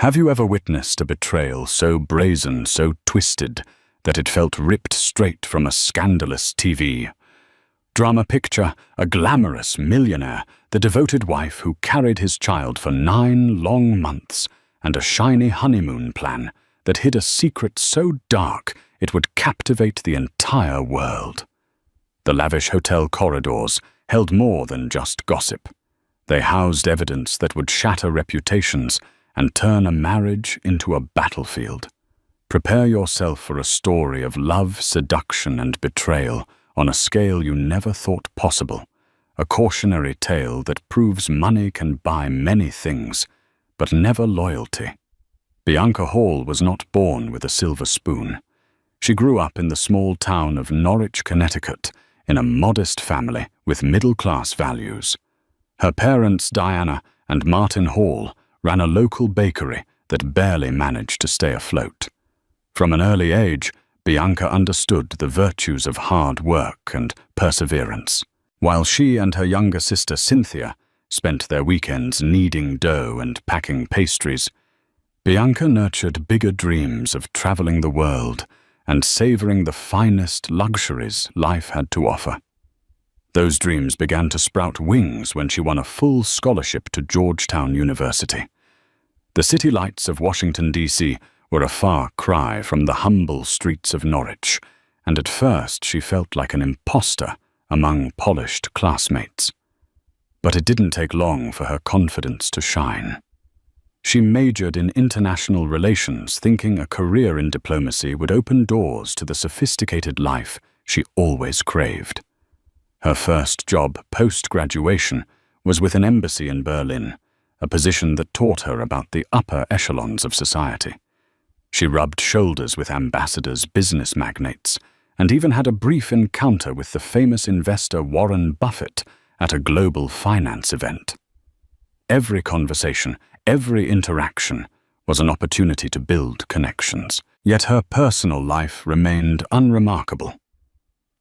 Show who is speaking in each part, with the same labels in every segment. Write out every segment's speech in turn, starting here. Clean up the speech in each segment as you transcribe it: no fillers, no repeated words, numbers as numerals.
Speaker 1: Have you ever witnessed a betrayal so brazen, so twisted, that it felt ripped straight from a scandalous TV? Drama picture a glamorous millionaire, the devoted wife who carried his child for 9 long months, and a shiny honeymoon plan that hid a secret so dark it would captivate the entire world. The lavish hotel corridors held more than just gossip. They housed evidence that would shatter reputations and turn a marriage into a battlefield. Prepare yourself for a story of love, seduction, and betrayal on a scale you never thought possible, a cautionary tale that proves money can buy many things, but never loyalty. Bianca Hall was not born with a silver spoon. She grew up in the small town of Norwich, Connecticut, in a modest family with middle-class values. Her parents, Diana and Martin Hall, ran a local bakery that barely managed to stay afloat. From an early age, Bianca understood the virtues of hard work and perseverance. While she and her younger sister Cynthia spent their weekends kneading dough and packing pastries, Bianca nurtured bigger dreams of traveling the world and savoring the finest luxuries life had to offer. Those dreams began to sprout wings when she won a full scholarship to Georgetown University. The city lights of Washington, D.C. were a far cry from the humble streets of Norwich, and at first she felt like an imposter among polished classmates. But it didn't take long for her confidence to shine. She majored in international relations, thinking a career in diplomacy would open doors to the sophisticated life she always craved. Her first job post-graduation was with an embassy in Berlin, a position that taught her about the upper echelons of society. She rubbed shoulders with ambassadors, business magnates, and even had a brief encounter with the famous investor Warren Buffett at a global finance event. Every conversation, every interaction was an opportunity to build connections, yet her personal life remained unremarkable.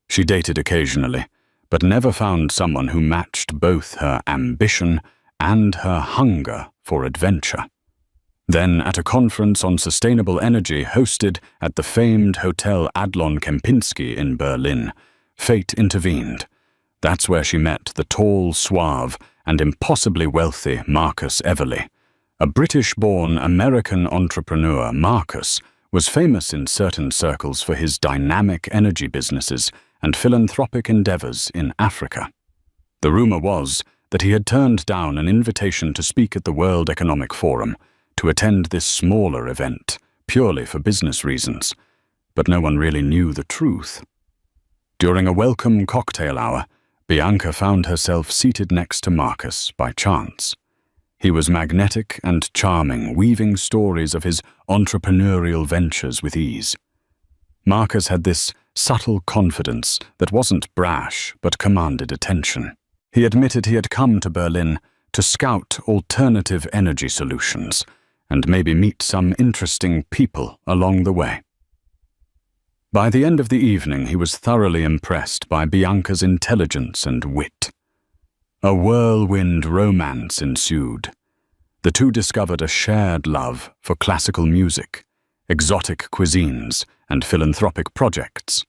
Speaker 1: She dated occasionally, but never found someone who matched both her ambition and her hunger for adventure. Then, at a conference on sustainable energy hosted at the famed Hotel Adlon Kempinski in Berlin, fate intervened. That's where she met the tall, suave, and impossibly wealthy Marcus Everly. A British-born American entrepreneur, Marcus was famous in certain circles for his dynamic energy businesses and philanthropic endeavors in Africa. The rumor was that he had turned down an invitation to speak at the World Economic Forum, to attend this smaller event, purely for business reasons, but no one really knew the truth. During a welcome cocktail hour, Bianca found herself seated next to Marcus by chance. He was magnetic and charming, weaving stories of his entrepreneurial ventures with ease. Marcus had this subtle confidence that wasn't brash but commanded attention. He admitted he had come to Berlin to scout alternative energy solutions and maybe meet some interesting people along the way. By the end of the evening, he was thoroughly impressed by Bianca's intelligence and wit. A whirlwind romance ensued. The two discovered a shared love for classical music, exotic cuisines, and philanthropic projects.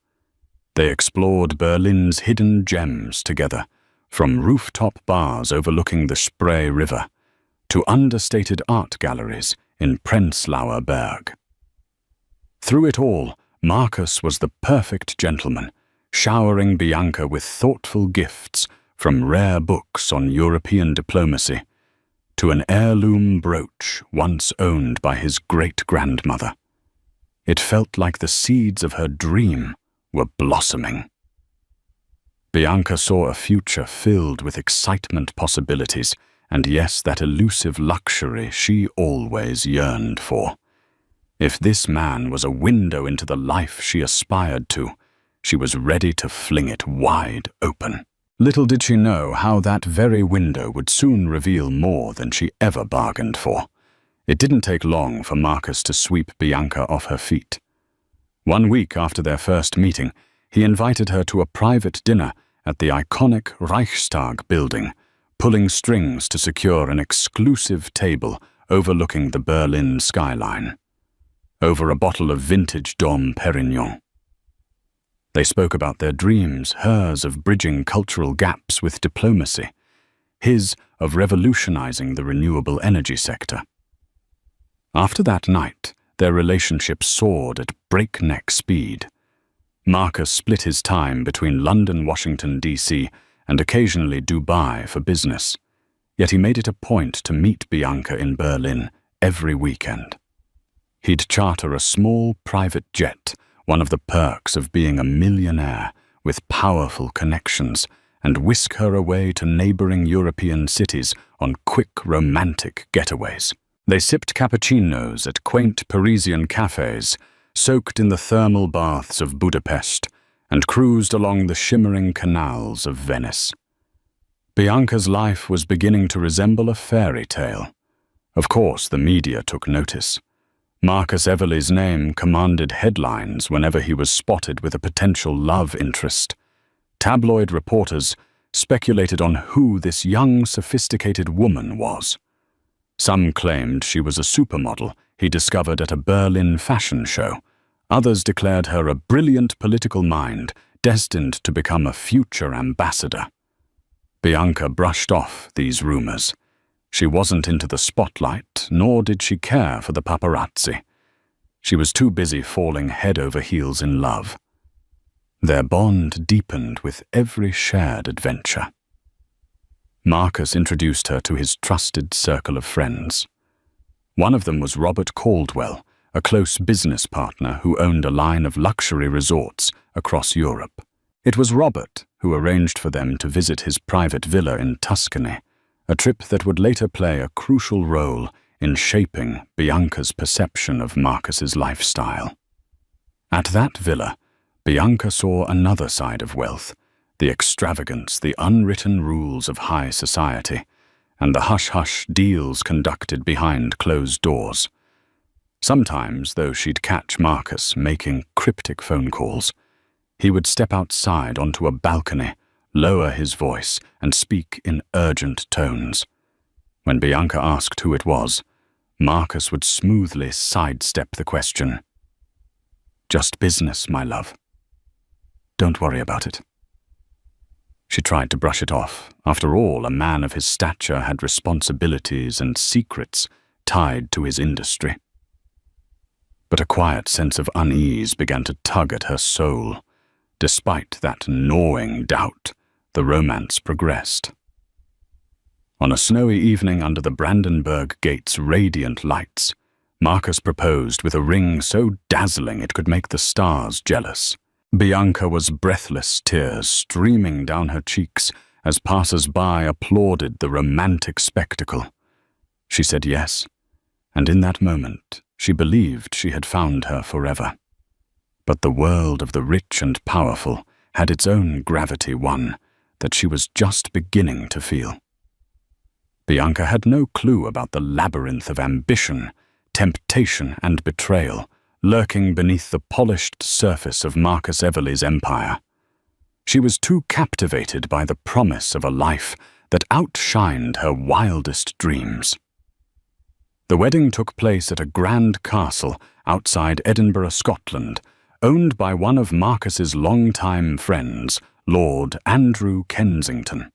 Speaker 1: They explored Berlin's hidden gems together, from rooftop bars overlooking the Spree River to understated art galleries in Prenzlauer Berg. Through it all, Marcus was the perfect gentleman, showering Bianca with thoughtful gifts, from rare books on European diplomacy to an heirloom brooch once owned by his great-grandmother. It felt like the seeds of her dream were blossoming. Bianca saw a future filled with excitement, possibilities, and yes, that elusive luxury she always yearned for. If this man was a window into the life she aspired to, she was ready to fling it wide open. Little did she know how that very window would soon reveal more than she ever bargained for. It didn't take long for Marcus to sweep Bianca off her feet. 1 week after their first meeting, he invited her to a private dinner at the iconic Reichstag building, pulling strings to secure an exclusive table overlooking the Berlin skyline. Over a bottle of vintage Dom Perignon. They spoke about their dreams, hers of bridging cultural gaps with diplomacy, his of revolutionizing the renewable energy sector. After that night, their relationship soared at breakneck speed. Marcus split his time between London, Washington, D.C., and occasionally Dubai for business, yet he made it a point to meet Bianca in Berlin every weekend. He'd charter a small private jet, one of the perks of being a millionaire with powerful connections, and whisk her away to neighboring European cities on quick romantic getaways. They sipped cappuccinos at quaint Parisian cafes, soaked in the thermal baths of Budapest, and cruised along the shimmering canals of Venice. Bianca's life was beginning to resemble a fairy tale. Of course, the media took notice. Marcus Everly's name commanded headlines whenever he was spotted with a potential love interest. Tabloid reporters speculated on who this young, sophisticated woman was. Some claimed she was a supermodel he discovered at a Berlin fashion show. Others declared her a brilliant political mind destined to become a future ambassador. Bianca brushed off these rumors. She wasn't into the spotlight, nor did she care for the paparazzi. She was too busy falling head over heels in love. Their bond deepened with every shared adventure. Marcus introduced her to his trusted circle of friends. One of them was Robert Caldwell, a close business partner who owned a line of luxury resorts across Europe. It was Robert who arranged for them to visit his private villa in Tuscany, a trip that would later play a crucial role in shaping Bianca's perception of Marcus's lifestyle. At that villa, Bianca saw another side of wealth, the extravagance, the unwritten rules of high society, and the hush-hush deals conducted behind closed doors. Sometimes, though she'd catch Marcus making cryptic phone calls, he would step outside onto a balcony, lower his voice, and speak in urgent tones. When Bianca asked who it was, Marcus would smoothly sidestep the question. "Just business, my love. Don't worry about it." She tried to brush it off. After all, a man of his stature had responsibilities and secrets tied to his industry. But a quiet sense of unease began to tug at her soul. Despite that gnawing doubt, the romance progressed. On a snowy evening under the Brandenburg Gate's radiant lights, Marcus proposed with a ring so dazzling it could make the stars jealous. Bianca was breathless, tears streaming down her cheeks as passers-by applauded the romantic spectacle. She said yes, and in that moment she believed she had found her forever. But the world of the rich and powerful had its own gravity, one that she was just beginning to feel. Bianca had no clue about the labyrinth of ambition, temptation, and betrayal lurking beneath the polished surface of Marcus Everly's empire. She was too captivated by the promise of a life that outshined her wildest dreams. The wedding took place at a grand castle outside Edinburgh, Scotland, owned by one of Marcus's longtime friends, Lord Andrew Kensington.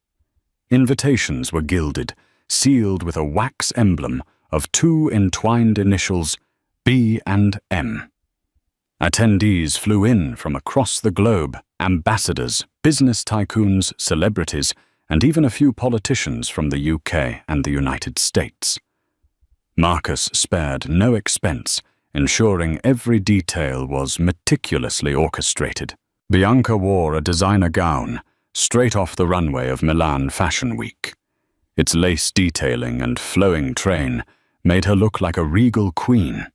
Speaker 1: Invitations were gilded, sealed with a wax emblem of two entwined initials, B and M. Attendees flew in from across the globe, ambassadors, business tycoons, celebrities, and even a few politicians from the UK and the United States. Marcus spared no expense, ensuring every detail was meticulously orchestrated. Bianca wore a designer gown, straight off the runway of Milan Fashion Week. Its lace detailing and flowing train made her look like a regal queen.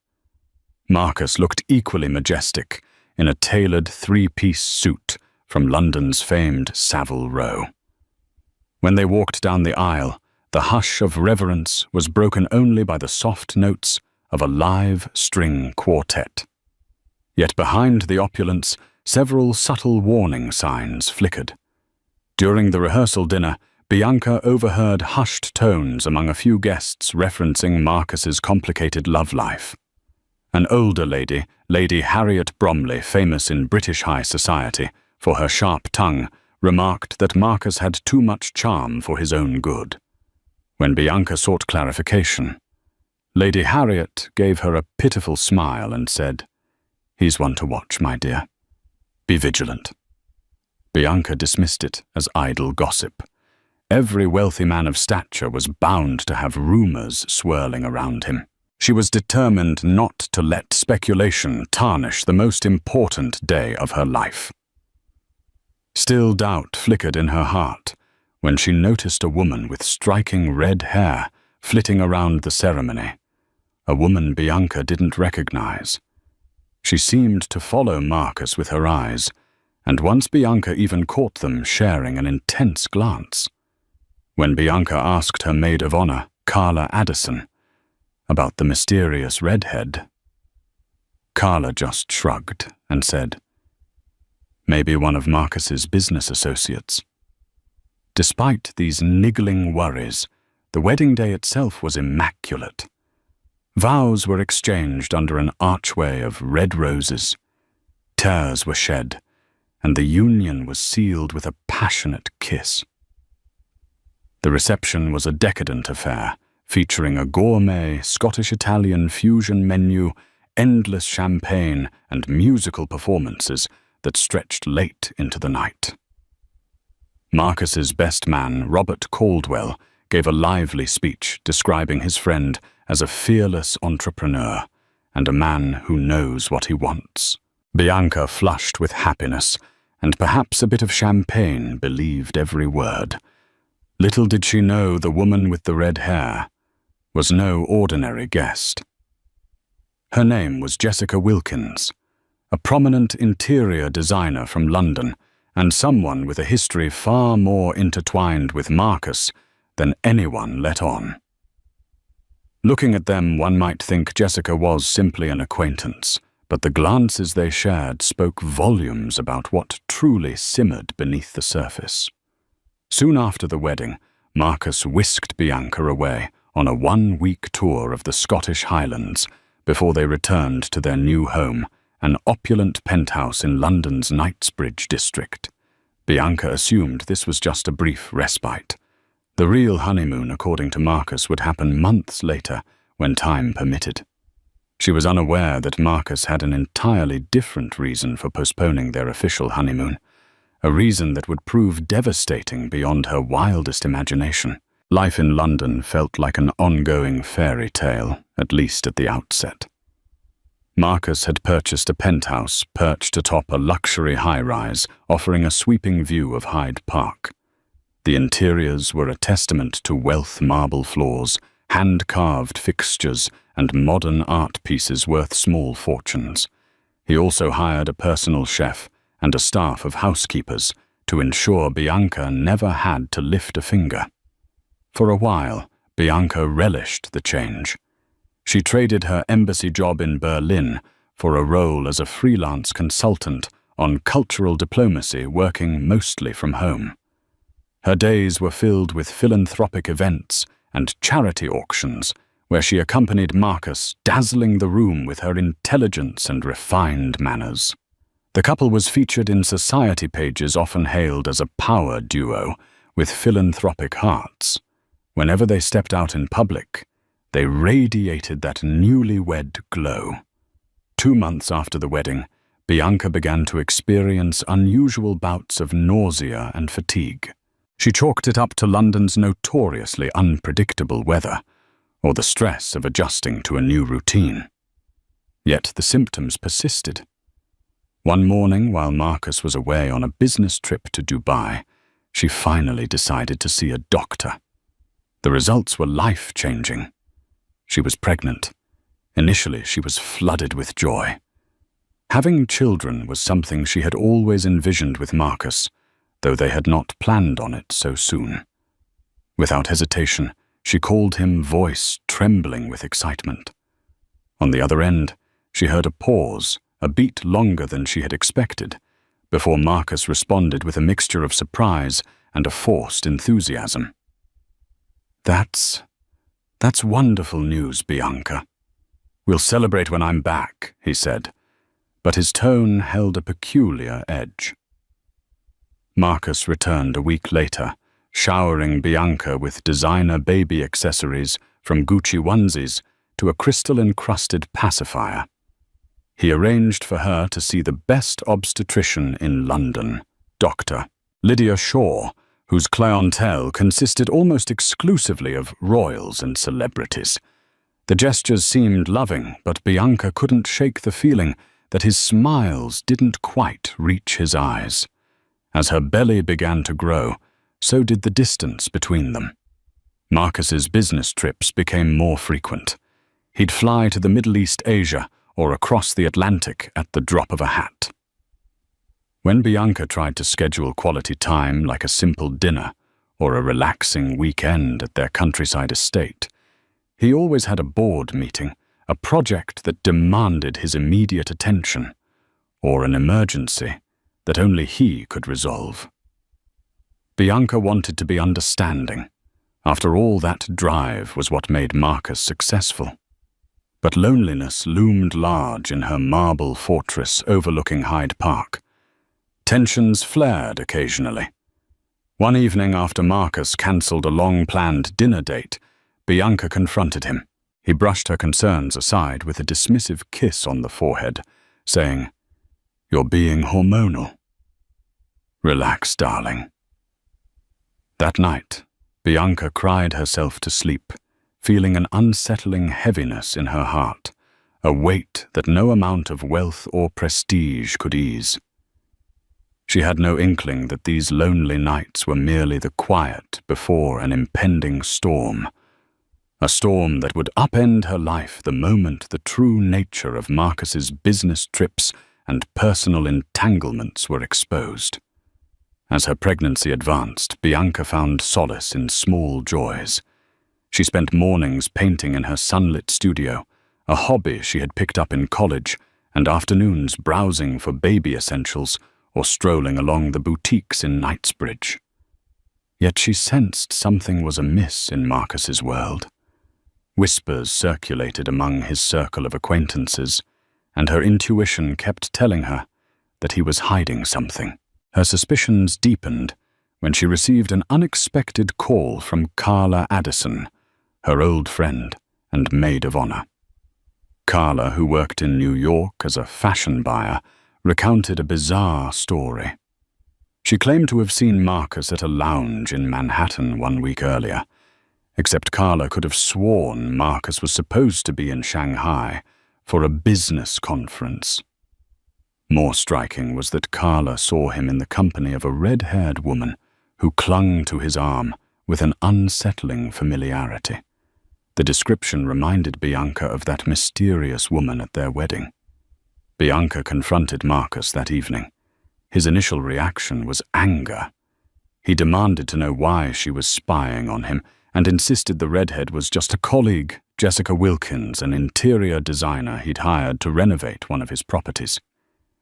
Speaker 1: Marcus looked equally majestic in a tailored three-piece suit from London's famed Savile Row. When they walked down the aisle, the hush of reverence was broken only by the soft notes of a live string quartet. Yet behind the opulence, several subtle warning signs flickered. During the rehearsal dinner, Bianca overheard hushed tones among a few guests referencing Marcus's complicated love life. An older lady, Lady Harriet Bromley, famous in British high society for her sharp tongue, remarked that Marcus had too much charm for his own good. When Bianca sought clarification, Lady Harriet gave her a pitiful smile and said, "He's one to watch, my dear. Be vigilant." Bianca dismissed it as idle gossip. Every wealthy man of stature was bound to have rumors swirling around him. She was determined not to let speculation tarnish the most important day of her life. Still, doubt flickered in her heart when she noticed a woman with striking red hair flitting around the ceremony, a woman Bianca didn't recognize. She seemed to follow Marcus with her eyes, and once Bianca even caught them sharing an intense glance. When Bianca asked her maid of honor, Carla Addison, about the mysterious redhead, Carla just shrugged and said, "Maybe one of Marcus's business associates." Despite these niggling worries, the wedding day itself was immaculate. Vows were exchanged under an archway of red roses. Tears were shed, and the union was sealed with a passionate kiss. The reception was a decadent affair, featuring a gourmet Scottish-Italian fusion menu, endless champagne, and musical performances that stretched late into the night. Marcus's best man, Robert Caldwell, gave a lively speech describing his friend as a fearless entrepreneur and a man who knows what he wants. Bianca flushed with happiness, and perhaps a bit of champagne believed every word. Little did she know the woman with the red hair was no ordinary guest. Her name was Jessica Wilkins, a prominent interior designer from London, and someone with a history far more intertwined with Marcus than anyone let on. Looking at them, one might think Jessica was simply an acquaintance, but the glances they shared spoke volumes about what truly simmered beneath the surface. Soon after the wedding, Marcus whisked Bianca away on a one-week tour of the Scottish Highlands before they returned to their new home, an opulent penthouse in London's Knightsbridge district. Bianca assumed this was just a brief respite. The real honeymoon, according to Marcus, would happen months later when time permitted. She was unaware that Marcus had an entirely different reason for postponing their official honeymoon, a reason that would prove devastating beyond her wildest imagination. Life in London felt like an ongoing fairy tale, at least at the outset. Marcus had purchased a penthouse perched atop a luxury high-rise, offering a sweeping view of Hyde Park. The interiors were a testament to wealth: marble floors, hand-carved fixtures, and modern art pieces worth small fortunes. He also hired a personal chef and a staff of housekeepers to ensure Bianca never had to lift a finger. For a while, Bianca relished the change. She traded her embassy job in Berlin for a role as a freelance consultant on cultural diplomacy, working mostly from home. Her days were filled with philanthropic events and charity auctions, where she accompanied Marcus, dazzling the room with her intelligence and refined manners. The couple was featured in society pages often hailed as a power duo with philanthropic hearts. Whenever they stepped out in public, they radiated that newlywed glow. 2 months after the wedding, Bianca began to experience unusual bouts of nausea and fatigue. She chalked it up to London's notoriously unpredictable weather, or the stress of adjusting to a new routine. Yet the symptoms persisted. One morning, while Marcus was away on a business trip to Dubai, she finally decided to see a doctor. The results were life-changing. She was pregnant. Initially, she was flooded with joy. Having children was something she had always envisioned with Marcus, though they had not planned on it so soon. Without hesitation, she called him, voice trembling with excitement. On the other end, she heard a pause, a beat longer than she had expected, before Marcus responded with a mixture of surprise and a forced enthusiasm. That's wonderful news, Bianca. We'll celebrate when I'm back, he said, but his tone held a peculiar edge. Marcus returned a week later, showering Bianca with designer baby accessories from Gucci onesies to a crystal-encrusted pacifier. He arranged for her to see the best obstetrician in London, Dr. Lydia Shaw, whose clientele consisted almost exclusively of royals and celebrities. The gestures seemed loving, but Bianca couldn't shake the feeling that his smiles didn't quite reach his eyes. As her belly began to grow, so did the distance between them. Marcus's business trips became more frequent. He'd fly to the Middle East, Asia, or across the Atlantic at the drop of a hat. When Bianca tried to schedule quality time like a simple dinner or a relaxing weekend at their countryside estate, he always had a board meeting, a project that demanded his immediate attention, or an emergency that only he could resolve. Bianca wanted to be understanding. After all, that drive was what made Marcus successful. But loneliness loomed large in her marble fortress overlooking Hyde Park. Tensions flared occasionally. One evening after Marcus cancelled a long-planned dinner date, Bianca confronted him. He brushed her concerns aside with a dismissive kiss on the forehead, saying, "You're being hormonal." "Relax, darling." That night, Bianca cried herself to sleep, feeling an unsettling heaviness in her heart, a weight that no amount of wealth or prestige could ease. She had no inkling that these lonely nights were merely the quiet before an impending storm, a storm that would upend her life the moment the true nature of Marcus's business trips and personal entanglements were exposed. As her pregnancy advanced, Bianca found solace in small joys. She spent mornings painting in her sunlit studio, a hobby she had picked up in college, and afternoons browsing for baby essentials or strolling along the boutiques in Knightsbridge. Yet she sensed something was amiss in Marcus's world. Whispers circulated among his circle of acquaintances, and her intuition kept telling her that he was hiding something. Her suspicions deepened when she received an unexpected call from Carla Addison, her old friend and maid of honor. Carla, who worked in New York as a fashion buyer, recounted a bizarre story. She claimed to have seen Marcus at a lounge in Manhattan 1 week earlier, except Carla could have sworn Marcus was supposed to be in Shanghai for a business conference. More striking was that Carla saw him in the company of a red-haired woman who clung to his arm with an unsettling familiarity. The description reminded Bianca of that mysterious woman at their wedding. Bianca confronted Marcus that evening. His initial reaction was anger. He demanded to know why she was spying on him and insisted the redhead was just a colleague, Jessica Wilkins, an interior designer he'd hired to renovate one of his properties.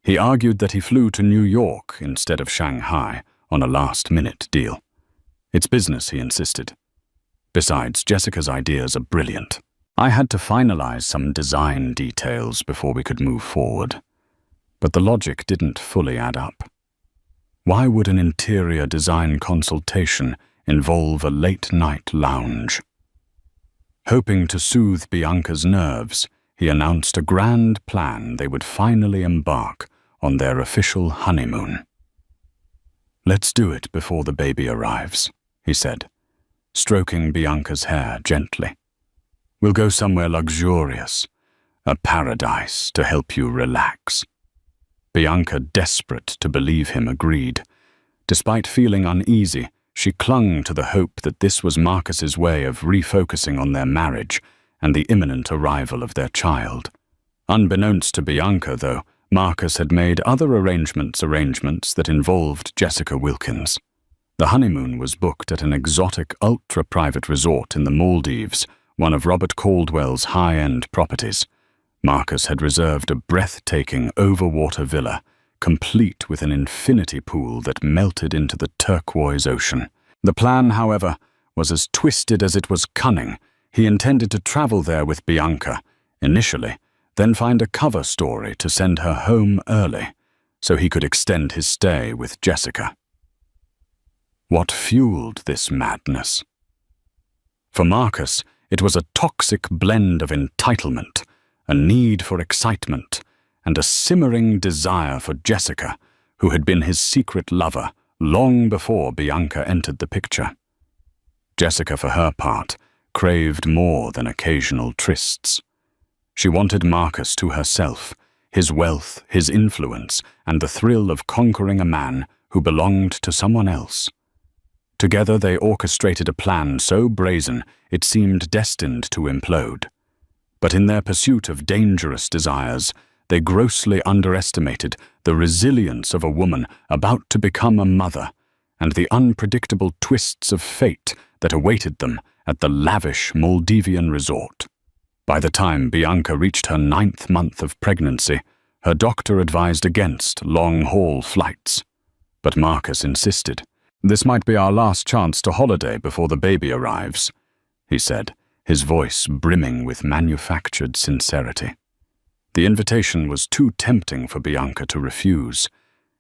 Speaker 1: He argued that he flew to New York instead of Shanghai on a last-minute deal. It's business, he insisted. Besides, Jessica's ideas are brilliant. I had to finalize some design details before we could move forward. But the logic didn't fully add up. Why would an interior design consultation involve a late-night lounge? Hoping to soothe Bianca's nerves, he announced a grand plan they would finally embark on their official honeymoon. "Let's do it before the baby arrives," he said, stroking Bianca's hair gently. "We'll go somewhere luxurious, a paradise to help you relax." Bianca, desperate to believe him, agreed. Despite feeling uneasy, she clung to the hope that this was Marcus's way of refocusing on their marriage and the imminent arrival of their child. Unbeknownst to Bianca, though, Marcus had made other arrangements that involved Jessica Wilkins. The honeymoon was booked at an exotic, ultra-private resort in the Maldives, one of Robert Caldwell's high-end properties. Marcus had reserved a breathtaking overwater villa complete with an infinity pool that melted into the turquoise ocean. The plan, however, was as twisted as it was cunning. He intended to travel there with Bianca, initially, then find a cover story to send her home early, so he could extend his stay with Jessica. What fueled this madness? For Marcus, it was a toxic blend of entitlement, a need for excitement, and a simmering desire for Jessica, who had been his secret lover long before Bianca entered the picture. Jessica, for her part, craved more than occasional trysts. She wanted Marcus to herself, his wealth, his influence, and the thrill of conquering a man who belonged to someone else. Together they orchestrated a plan so brazen it seemed destined to implode. But in their pursuit of dangerous desires, they grossly underestimated the resilience of a woman about to become a mother and the unpredictable twists of fate that awaited them at the lavish Maldivian resort. By the time Bianca reached her 9th month of pregnancy, her doctor advised against long-haul flights. But Marcus insisted. "This might be our last chance to holiday before the baby arrives," he said, his voice brimming with manufactured sincerity. The invitation was too tempting for Bianca to refuse.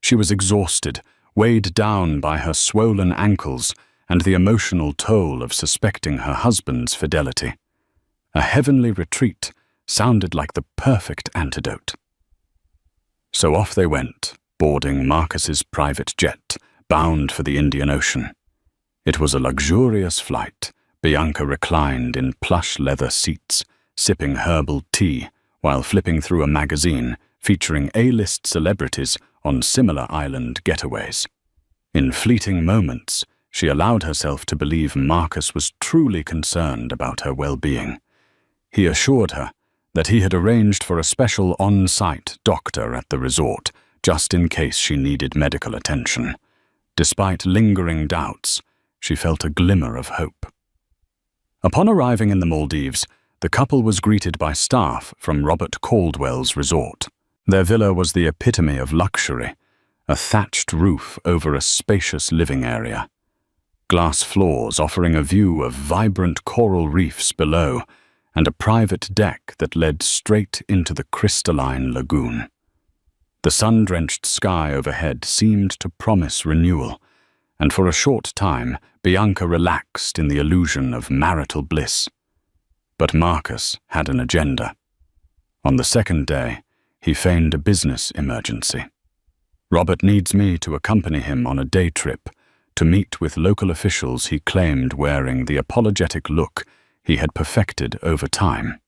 Speaker 1: She was exhausted, weighed down by her swollen ankles and the emotional toll of suspecting her husband's fidelity. A heavenly retreat sounded like the perfect antidote. So off they went, boarding Marcus's private jet, bound for the Indian Ocean. It was a luxurious flight. Bianca reclined in plush leather seats, sipping herbal tea while flipping through a magazine featuring A-list celebrities on similar island getaways. In fleeting moments, she allowed herself to believe Marcus was truly concerned about her well-being. He assured her that he had arranged for a special on-site doctor at the resort, just in case she needed medical attention. Despite lingering doubts, she felt a glimmer of hope. Upon arriving in the Maldives, the couple was greeted by staff from Robert Caldwell's resort. Their villa was the epitome of luxury, a thatched roof over a spacious living area. Glass floors offering a view of vibrant coral reefs below, and a private deck that led straight into the crystalline lagoon. The sun-drenched sky overhead seemed to promise renewal, and for a short time Bianca relaxed in the illusion of marital bliss. But Marcus had an agenda. On the second day, he feigned a business emergency. "Robert needs me to accompany him on a day trip to meet with local officials he claimed wearing the apologetic look he had perfected over time."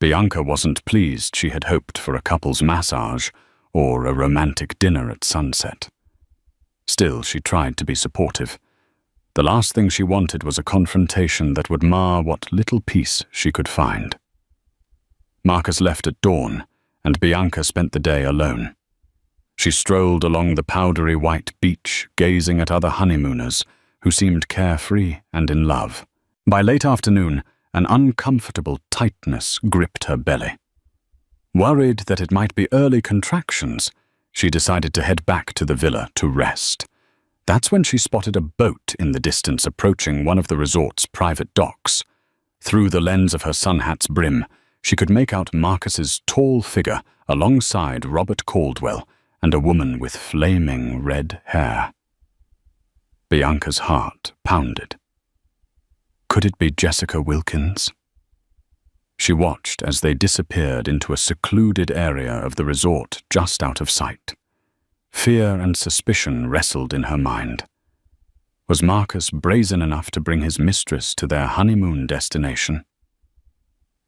Speaker 1: Bianca wasn't pleased. She had hoped for a couple's massage or a romantic dinner at sunset. Still, she tried to be supportive. The last thing she wanted was a confrontation that would mar what little peace she could find. Marcus left at dawn, and Bianca spent the day alone. She strolled along the powdery white beach, gazing at other honeymooners who seemed carefree and in love. By late afternoon, an uncomfortable tightness gripped her belly. Worried that it might be early contractions, she decided to head back to the villa to rest. That's when she spotted a boat in the distance approaching one of the resort's private docks. Through the lens of her sun hat's brim, she could make out Marcus's tall figure alongside Robert Caldwell and a woman with flaming red hair. Bianca's heart pounded. Could it be Jessica Wilkins? She watched as they disappeared into a secluded area of the resort just out of sight. Fear and suspicion wrestled in her mind. Was Marcus brazen enough to bring his mistress to their honeymoon destination?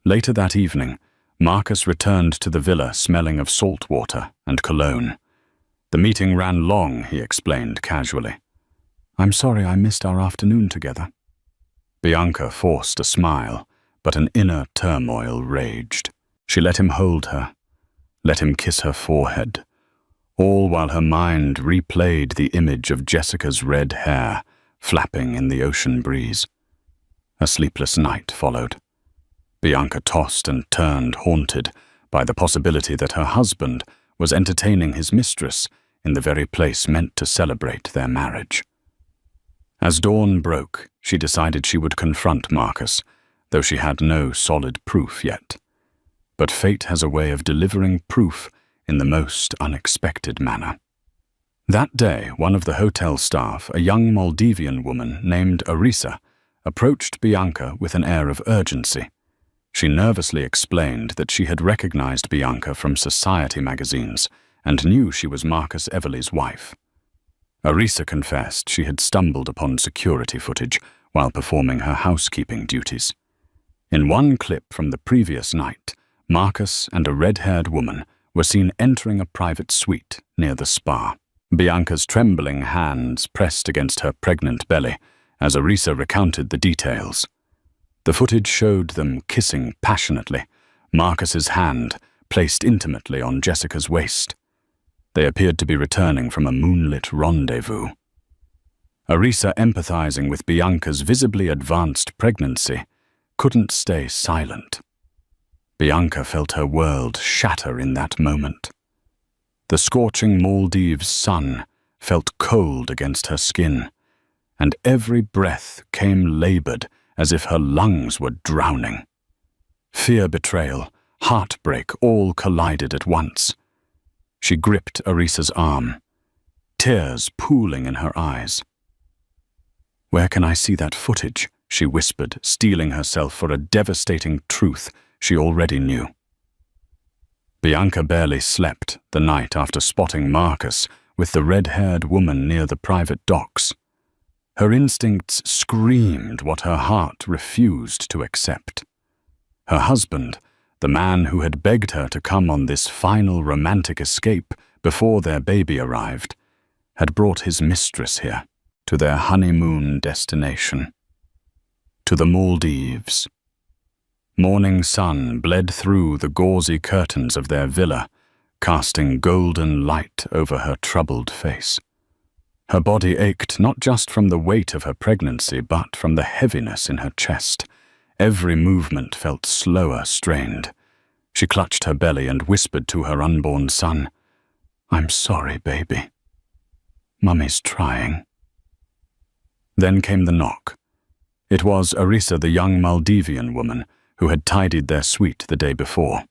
Speaker 1: Later that evening, Marcus returned to the villa smelling of salt water and cologne. "The meeting ran long," he explained casually. "I'm sorry I missed our afternoon together." Bianca forced a smile, but an inner turmoil raged. She let him hold her, let him kiss her forehead, all while her mind replayed the image of Jessica's red hair flapping in the ocean breeze. A sleepless night followed. Bianca tossed and turned, haunted by the possibility that her husband was entertaining his mistress in the very place meant to celebrate their marriage. As dawn broke, she decided she would confront Marcus, though she had no solid proof yet. But fate has a way of delivering proof in the most unexpected manner. That day, one of the hotel staff, a young Maldivian woman named Arisa, approached Bianca with an air of urgency. She nervously explained that she had recognized Bianca from society magazines and knew she was Marcus Everly's wife. Arisa confessed she had stumbled upon security footage while performing her housekeeping duties. In one clip from the previous night, Marcus and a red-haired woman were seen entering a private suite near the spa. Bianca's trembling hands pressed against her pregnant belly as Arisa recounted the details. The footage showed them kissing passionately, Marcus's hand placed intimately on Jessica's waist. They appeared to be returning from a moonlit rendezvous. Arisa, empathizing with Bianca's visibly advanced pregnancy, couldn't stay silent. Bianca felt her world shatter in that moment. The scorching Maldives sun felt cold against her skin, and every breath came labored as if her lungs were drowning. Fear, betrayal, heartbreak all collided at once. She gripped Arisa's arm, tears pooling in her eyes. "Where can I see that footage?" she whispered, steeling herself for a devastating truth she already knew. Bianca barely slept the night after spotting Marcus with the red-haired woman near the private docks. Her instincts screamed what her heart refused to accept. Her husband, the man who had begged her to come on this final romantic escape before their baby arrived, had brought his mistress here, to their honeymoon destination, to the Maldives. Morning sun bled through the gauzy curtains of their villa, casting golden light over her troubled face. Her body ached not just from the weight of her pregnancy, but from the heaviness in her chest. Every movement felt slower, strained. She clutched her belly and whispered to her unborn son, "I'm sorry, baby. Mummy's trying." Then came the knock. It was Arisa, the young Maldivian woman, who had tidied their suite the day before.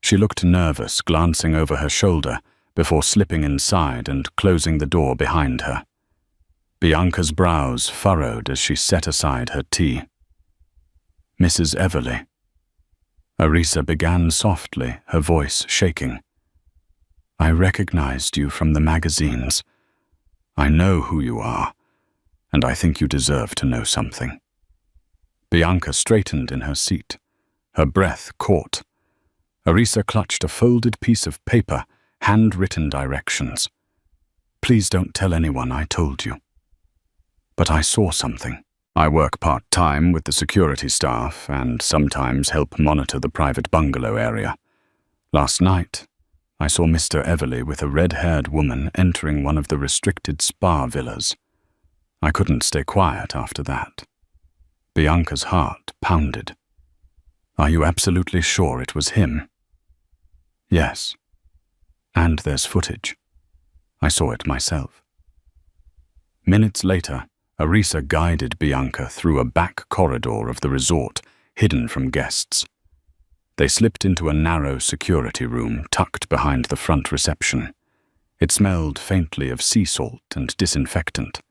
Speaker 1: She looked nervous, glancing over her shoulder before slipping inside and closing the door behind her. Bianca's brows furrowed as she set aside her tea. "Mrs. Everly." Arisa began softly, her voice shaking. "I recognized you from the magazines. I know who you are, and I think you deserve to know something." Bianca straightened in her seat, her breath caught. Arisa clutched a folded piece of paper, handwritten directions. "Please don't tell anyone I told you. But I saw something. I work part-time with the security staff and sometimes help monitor the private bungalow area. Last night, I saw Mr. Everly with a red-haired woman entering one of the restricted spa villas. I couldn't stay quiet after that." Bianca's heart pounded. "Are you absolutely sure it was him?" "Yes. And there's footage. I saw it myself." Minutes later, Arisa guided Bianca through a back corridor of the resort, hidden from guests. They slipped into a narrow security room tucked behind the front reception. It smelled faintly of sea salt and disinfectant.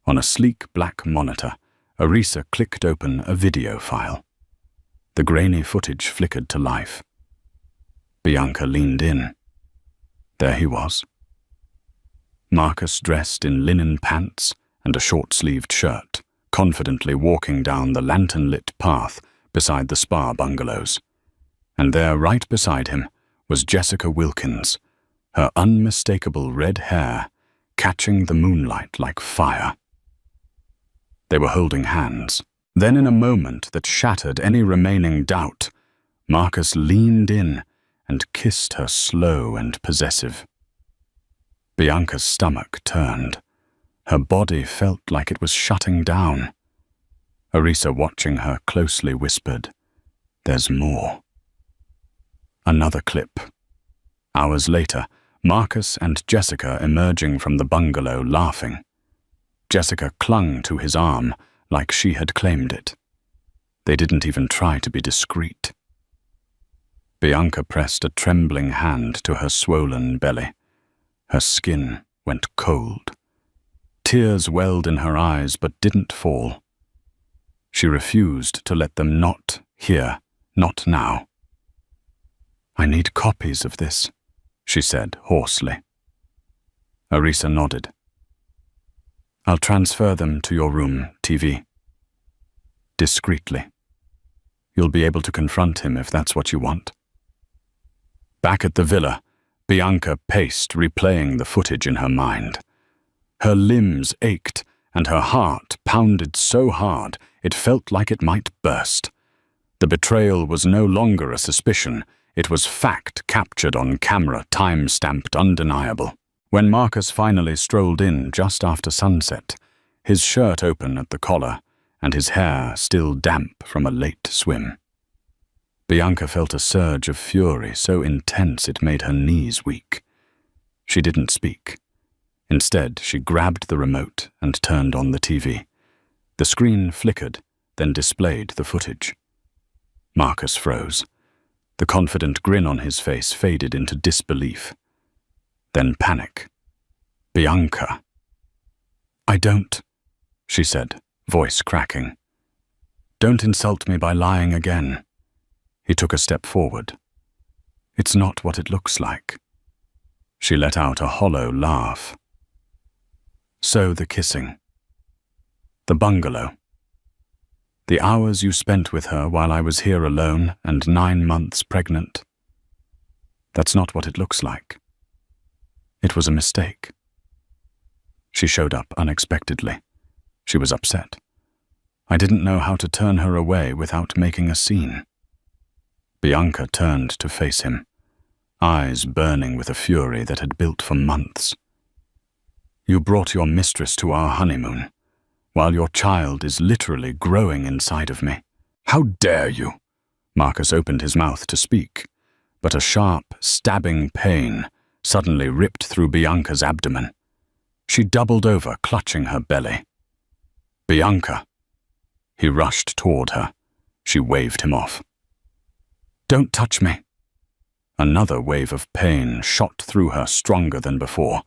Speaker 1: On a sleek black monitor, Arisa clicked open a video file. The grainy footage flickered to life. Bianca leaned in. There he was. Marcus, dressed in linen pants and a short-sleeved shirt, confidently walking down the lantern-lit path beside the spa bungalows. And there, right beside him, was Jessica Wilkins, her unmistakable red hair catching the moonlight like fire. They were holding hands. Then, in a moment that shattered any remaining doubt, Marcus leaned in and kissed her slow and possessive. Bianca's stomach turned. Her body felt like it was shutting down. Arisa, watching her closely, whispered, "There's more." Another clip. Hours later, Marcus and Jessica emerging from the bungalow laughing. Jessica clung to his arm like she had claimed it. They didn't even try to be discreet. Bianca pressed a trembling hand to her swollen belly. Her skin went cold. Tears welled in her eyes but didn't fall. She refused to let them not hear, not now. "I need copies of this," she said hoarsely. Arisa nodded. "I'll transfer them to your room, TV. Discreetly. You'll be able to confront him if that's what you want." Back at the villa, Bianca paced, replaying the footage in her mind. Her limbs ached, and her heart pounded so hard it felt like it might burst. The betrayal was no longer a suspicion. It was fact captured on camera, time-stamped, undeniable. When Marcus finally strolled in just after sunset, his shirt open at the collar and his hair still damp from a late swim, Bianca felt a surge of fury so intense it made her knees weak. She didn't speak. Instead, she grabbed the remote and turned on the TV. The screen flickered, then displayed the footage. Marcus froze. The confident grin on his face faded into disbelief. Then panic. "Bianca." "I don't," she said, voice cracking. "Don't insult me by lying again." He took a step forward. "It's not what it looks like." She let out a hollow laugh. "So the kissing. The bungalow. The hours you spent with her while I was here alone and 9 months pregnant. That's not what it looks like. It was a mistake." She showed up unexpectedly. She was upset. I didn't know how to turn her away without making a scene. Bianca turned to face him, eyes burning with a fury that had built for months. "You brought your mistress to our honeymoon, while your child is literally growing inside of me. How dare you?" Marcus opened his mouth to speak, but a sharp, stabbing pain suddenly ripped through Bianca's abdomen. She doubled over, clutching her belly. "Bianca!" He rushed toward her. She waved him off. "Don't touch me." Another wave of pain shot through her stronger than before.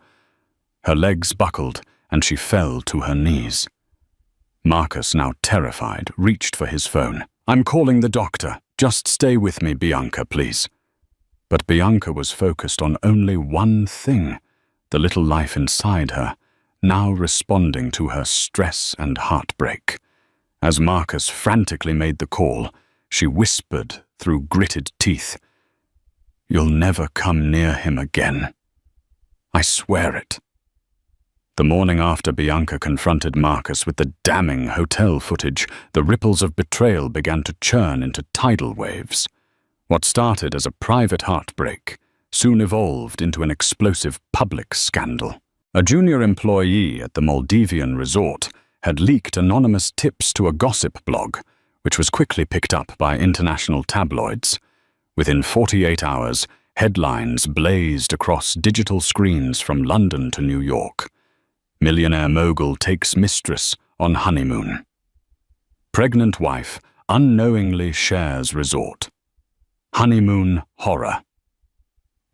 Speaker 1: Her legs buckled, and she fell to her knees. Marcus, now terrified, reached for his phone. "I'm calling the doctor. Just stay with me, Bianca, please." But Bianca was focused on only one thing, the little life inside her, now responding to her stress and heartbreak. As Marcus frantically made the call, she whispered through gritted teeth, "You'll never come near him again. I swear it." The morning after Bianca confronted Marcus with the damning hotel footage, the ripples of betrayal began to churn into tidal waves. What started as a private heartbreak soon evolved into an explosive public scandal. A junior employee at the Maldivian resort had leaked anonymous tips to a gossip blog, which was quickly picked up by international tabloids. Within 48 hours, headlines blazed across digital screens from London to New York. Millionaire mogul takes mistress on honeymoon. Pregnant wife unknowingly shares resort. Honeymoon horror.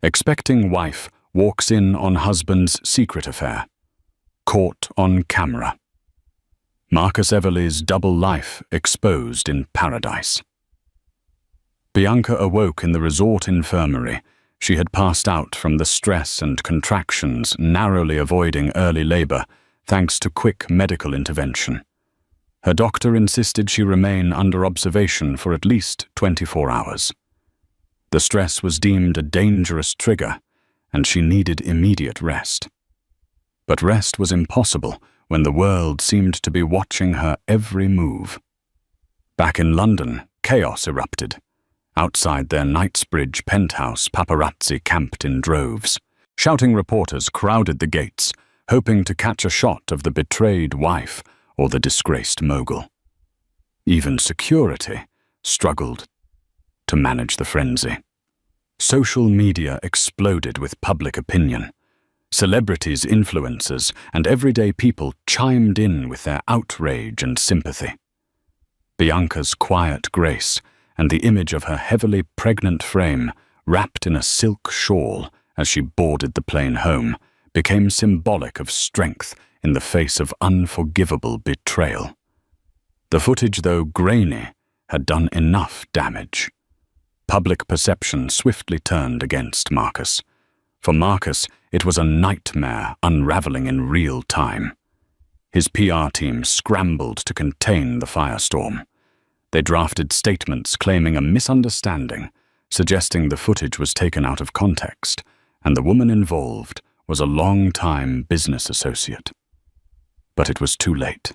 Speaker 1: Expecting wife walks in on husband's secret affair. Caught on camera. Marcus Everly's double life exposed in paradise. Bianca awoke in the resort infirmary. She had passed out from the stress and contractions, narrowly avoiding early labor, thanks to quick medical intervention. Her doctor insisted she remain under observation for at least 24 hours. The stress was deemed a dangerous trigger, and she needed immediate rest. But rest was impossible when the world seemed to be watching her every move. Back in London, chaos erupted. Outside their Knightsbridge penthouse, paparazzi camped in droves. Shouting reporters crowded the gates, hoping to catch a shot of the betrayed wife or the disgraced mogul. Even security struggled to manage the frenzy. Social media exploded with public opinion. Celebrities, influencers, and everyday people chimed in with their outrage and sympathy. Bianca's quiet grace and the image of her heavily pregnant frame, wrapped in a silk shawl as she boarded the plane home, became symbolic of strength in the face of unforgivable betrayal. The footage, though grainy, had done enough damage. Public perception swiftly turned against Marcus. For Marcus, it was a nightmare unraveling in real time. His PR team scrambled to contain the firestorm. They drafted statements claiming a misunderstanding, suggesting the footage was taken out of context, and the woman involved was a long-time business associate. But it was too late.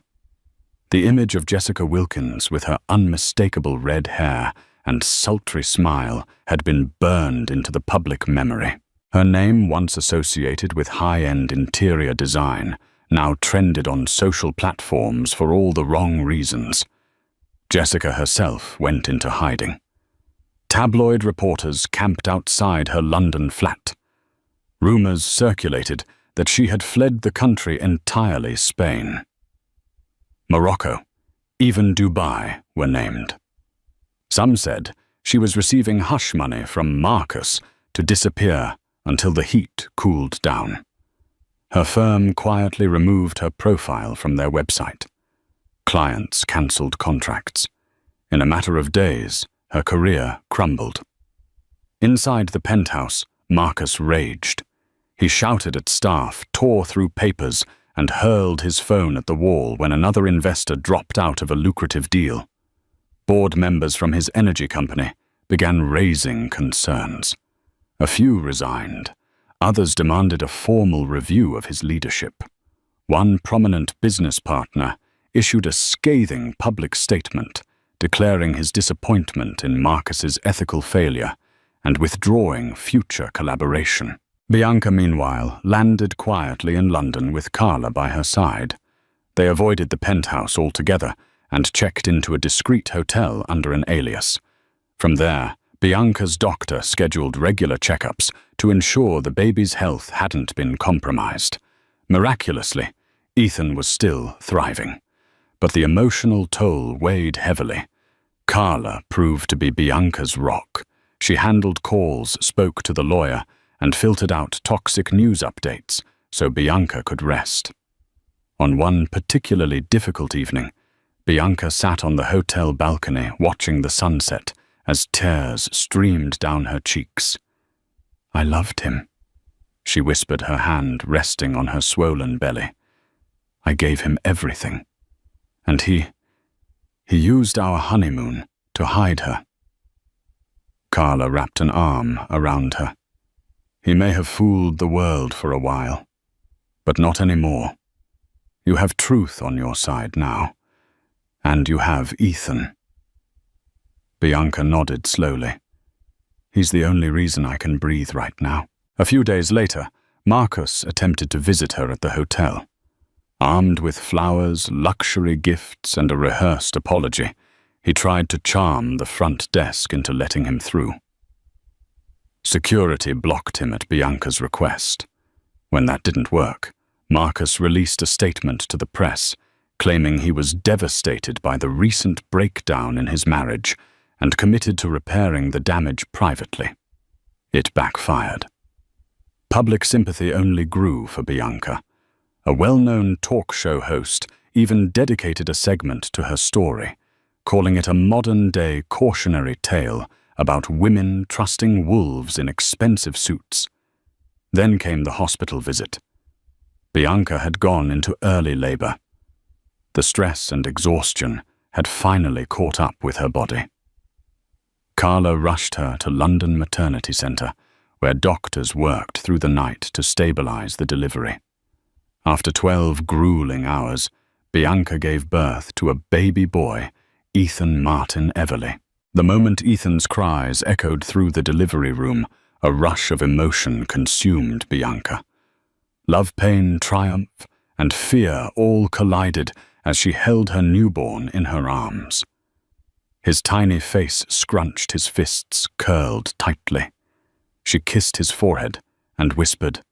Speaker 1: The image of Jessica Wilkins with her unmistakable red hair and sultry smile had been burned into the public memory. Her name, once associated with high-end interior design, now trended on social platforms for all the wrong reasons. Jessica herself went into hiding. Tabloid reporters camped outside her London flat. Rumors circulated that she had fled the country entirely. Spain, Morocco, even Dubai were named. Some said she was receiving hush money from Marcus to disappear until the heat cooled down. Her firm quietly removed her profile from their website. Clients cancelled contracts. In a matter of days, her career crumbled. Inside the penthouse, Marcus raged. He shouted at staff, tore through papers, and hurled his phone at the wall when another investor dropped out of a lucrative deal. Board members from his energy company began raising concerns. A few resigned. Others demanded a formal review of his leadership. One prominent business partner issued a scathing public statement declaring his disappointment in Marcus's ethical failure and withdrawing future collaboration. Bianca, meanwhile, landed quietly in London with Carla by her side. They avoided the penthouse altogether and checked into a discreet hotel under an alias. From there, Bianca's doctor scheduled regular checkups to ensure the baby's health hadn't been compromised. Miraculously, Ethan was still thriving. But the emotional toll weighed heavily. Carla proved to be Bianca's rock. She handled calls, spoke to the lawyer, and filtered out toxic news updates so Bianca could rest. On one particularly difficult evening, Bianca sat on the hotel balcony watching the sunset as tears streamed down her cheeks. "I loved him," she whispered, her hand resting on her swollen belly. "I gave him everything. And he used our honeymoon to hide her." Carla wrapped an arm around her. "He may have fooled the world for a while, but not anymore. You have truth on your side now, and you have Ethan." Bianca nodded slowly. "He's the only reason I can breathe right now." A few days later, Marcus attempted to visit her at the hotel. Armed with flowers, luxury gifts, and a rehearsed apology, he tried to charm the front desk into letting him through. Security blocked him at Bianca's request. When that didn't work, Marcus released a statement to the press, claiming he was devastated by the recent breakdown in his marriage and committed to repairing the damage privately. It backfired. Public sympathy only grew for Bianca. A well-known talk show host even dedicated a segment to her story, calling it a modern-day cautionary tale about women trusting wolves in expensive suits. Then came the hospital visit. Bianca had gone into early labor. The stress and exhaustion had finally caught up with her body. Carla rushed her to London Maternity Centre, where doctors worked through the night to stabilize the delivery. After 12 grueling hours, Bianca gave birth to a baby boy, Ethan Martin Everly. The moment Ethan's cries echoed through the delivery room, a rush of emotion consumed Bianca. Love, pain, triumph, and fear all collided as she held her newborn in her arms. His tiny face scrunched, his fists curled tightly. She kissed his forehead and whispered,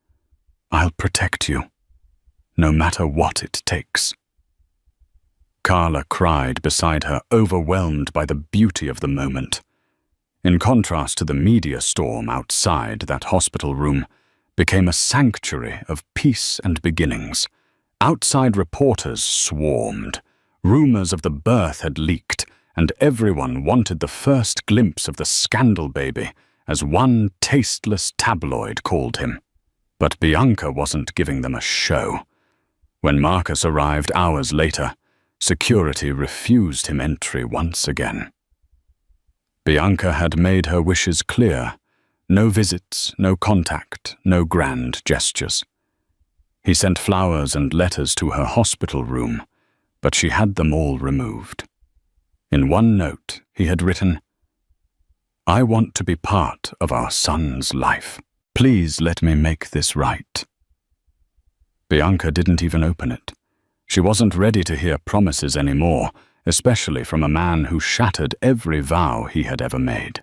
Speaker 1: "I'll protect you, no matter what it takes." Carla cried beside her, overwhelmed by the beauty of the moment. In contrast to the media storm outside, that hospital room became a sanctuary of peace and beginnings. Outside reporters swarmed. Rumors of the birth had leaked, and everyone wanted the first glimpse of the scandal baby, as one tasteless tabloid called him. But Bianca wasn't giving them a show. When Marcus arrived hours later, security refused him entry once again. Bianca had made her wishes clear. No visits, no contact, no grand gestures. He sent flowers and letters to her hospital room, but she had them all removed. In one note, he had written, "I want to be part of our son's life. Please let me make this right." Bianca didn't even open it. She wasn't ready to hear promises anymore, especially from a man who shattered every vow he had ever made.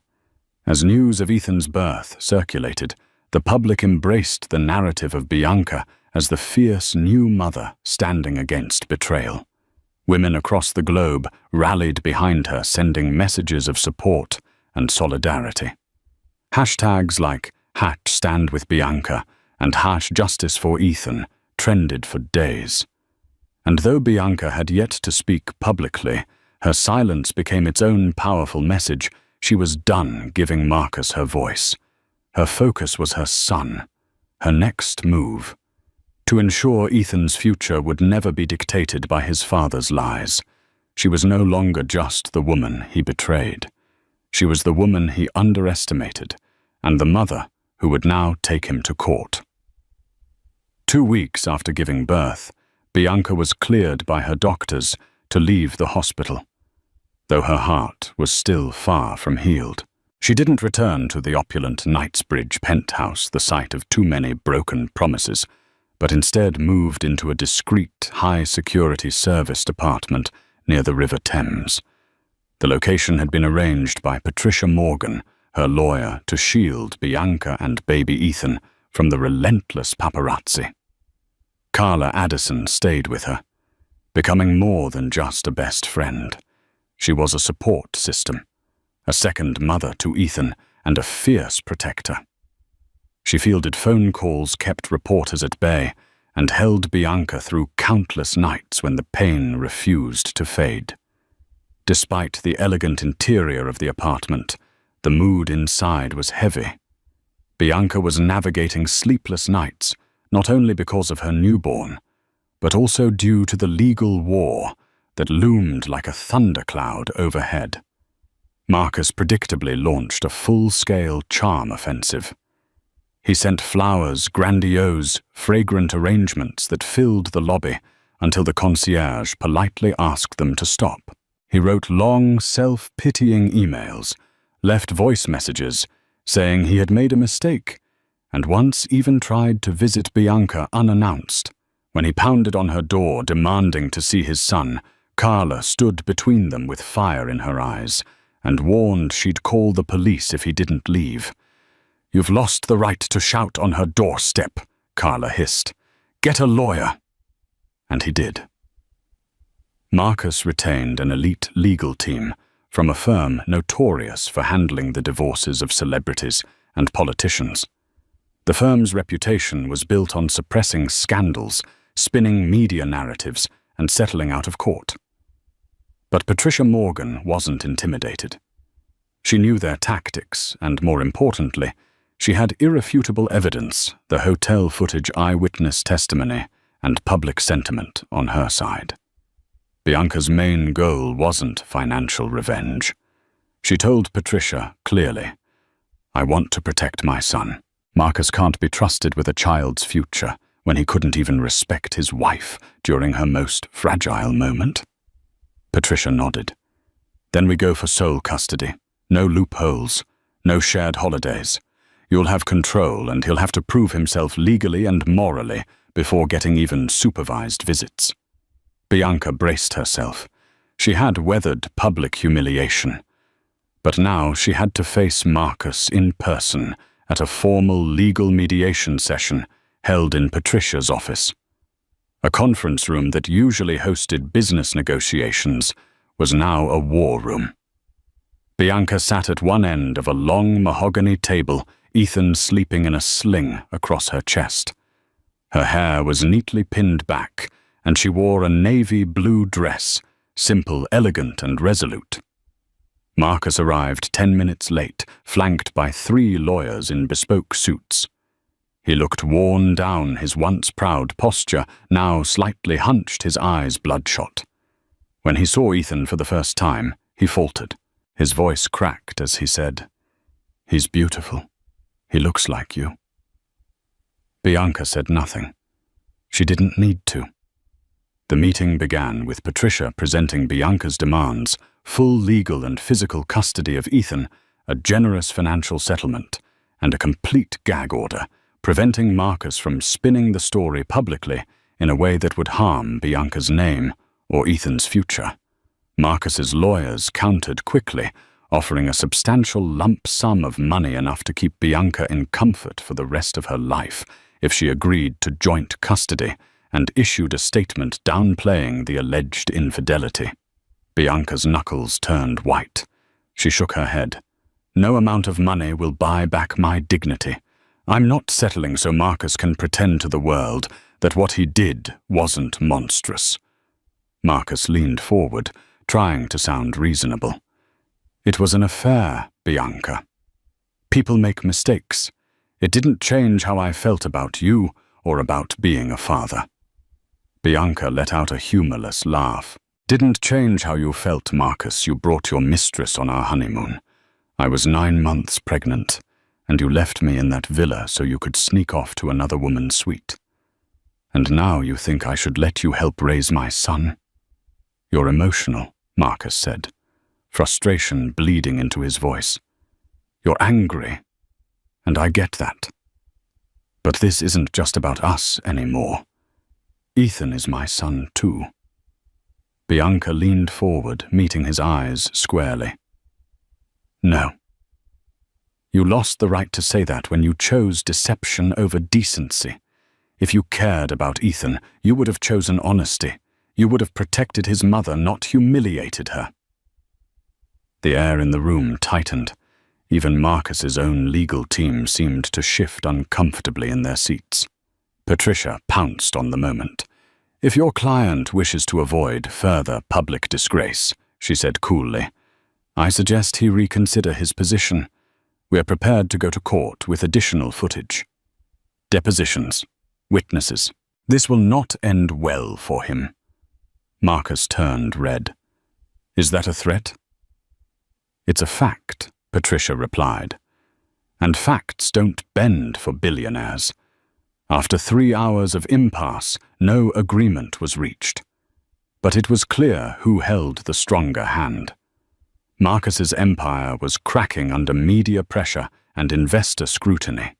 Speaker 1: As news of Ethan's birth circulated, the public embraced the narrative of Bianca as the fierce new mother standing against betrayal. Women across the globe rallied behind her, sending messages of support and solidarity. Hashtags like #StandWithBianca and #JusticeForEthan trended for days. And though Bianca had yet to speak publicly, her silence became its own powerful message. She was done giving Marcus her voice. Her focus was her son, her next move. To ensure Ethan's future would never be dictated by his father's lies. She was no longer just the woman he betrayed. She was the woman he underestimated, and the mother who would now take him to court. 2 weeks after giving birth, Bianca was cleared by her doctors to leave the hospital, though her heart was still far from healed. She didn't return to the opulent Knightsbridge penthouse, the site of too many broken promises, but instead moved into a discreet, high-security serviced apartment near the River Thames. The location had been arranged by Patricia Morgan, her lawyer, to shield Bianca and baby Ethan from the relentless paparazzi. Carla Addison stayed with her, becoming more than just a best friend. She was a support system, a second mother to Ethan, and a fierce protector. She fielded phone calls, kept reporters at bay, and held Bianca through countless nights when the pain refused to fade. Despite the elegant interior of the apartment, the mood inside was heavy. Bianca was navigating sleepless nights, not only because of her newborn, but also due to the legal war that loomed like a thundercloud overhead. Marcus predictably launched a full-scale charm offensive. He sent flowers, grandiose, fragrant arrangements that filled the lobby until the concierge politely asked them to stop. He wrote long, self-pitying emails, left voice messages saying he had made a mistake, and once even tried to visit Bianca unannounced. When he pounded on her door demanding to see his son, Carla stood between them with fire in her eyes and warned she'd call the police if he didn't leave. "You've lost the right to shout on her doorstep," Carla hissed. "Get a lawyer." And he did. Marcus retained an elite legal team from a firm notorious for handling the divorces of celebrities and politicians. The firm's reputation was built on suppressing scandals, spinning media narratives, and settling out of court. But Patricia Morgan wasn't intimidated. She knew their tactics, and more importantly, she had irrefutable evidence, the hotel footage, eyewitness testimony, and public sentiment on her side. Bianca's main goal wasn't financial revenge. She told Patricia clearly, "I want to protect my son. Marcus can't be trusted with a child's future when he couldn't even respect his wife during her most fragile moment." Patricia nodded. "Then we go for sole custody. No loopholes, no shared holidays. You'll have control, and he'll have to prove himself legally and morally before getting even supervised visits." Bianca braced herself. She had weathered public humiliation, but now she had to face Marcus in person at a formal legal mediation session held in Patricia's office. A conference room that usually hosted business negotiations was now a war room. Bianca sat at one end of a long mahogany table, Ethan sleeping in a sling across her chest. Her hair was neatly pinned back, and she wore a navy blue dress, simple, elegant, and resolute. Marcus arrived 10 minutes late, flanked by 3 lawyers in bespoke suits. He looked worn down, his once proud posture now slightly hunched, his eyes bloodshot. When he saw Ethan for the first time, he faltered. His voice cracked as he said, "He's beautiful. He looks like you." Bianca said nothing. She didn't need to. The meeting began with Patricia presenting Bianca's demands: full legal and physical custody of Ethan, a generous financial settlement, and a complete gag order, preventing Marcus from spinning the story publicly in a way that would harm Bianca's name or Ethan's future. Marcus's lawyers countered quickly, offering a substantial lump sum of money enough to keep Bianca in comfort for the rest of her life if she agreed to joint custody, and issued a statement downplaying the alleged infidelity. Bianca's knuckles turned white. She shook her head. "No amount of money will buy back my dignity. I'm not settling so Marcus can pretend to the world that what he did wasn't monstrous." Marcus leaned forward, trying to sound reasonable. "It was an affair, Bianca. People make mistakes. It didn't change how I felt about you or about being a father." Bianca let out a humorless laugh. "Didn't change how you felt, Marcus. You brought your mistress on our honeymoon. I was 9 months pregnant, and you left me in that villa so you could sneak off to another woman's suite. And now you think I should let you help raise my son?" "You're emotional," Marcus said, frustration bleeding into his voice. "You're angry, and I get that. But this isn't just about us anymore. Ethan is my son too." Bianca leaned forward, meeting his eyes squarely. "No. You lost the right to say that when you chose deception over decency. If you cared about Ethan, you would have chosen honesty. You would have protected his mother, not humiliated her." The air in the room tightened. Even Marcus's own legal team seemed to shift uncomfortably in their seats. Patricia pounced on the moment. "If your client wishes to avoid further public disgrace," she said coolly, "I suggest he reconsider his position. We're prepared to go to court with additional footage. Depositions, witnesses. This will not end well for him." Marcus turned red. "Is that a threat?" "It's a fact," Patricia replied. "And facts don't bend for billionaires." After 3 hours of impasse, no agreement was reached. But it was clear who held the stronger hand. Marcus's empire was cracking under media pressure and investor scrutiny.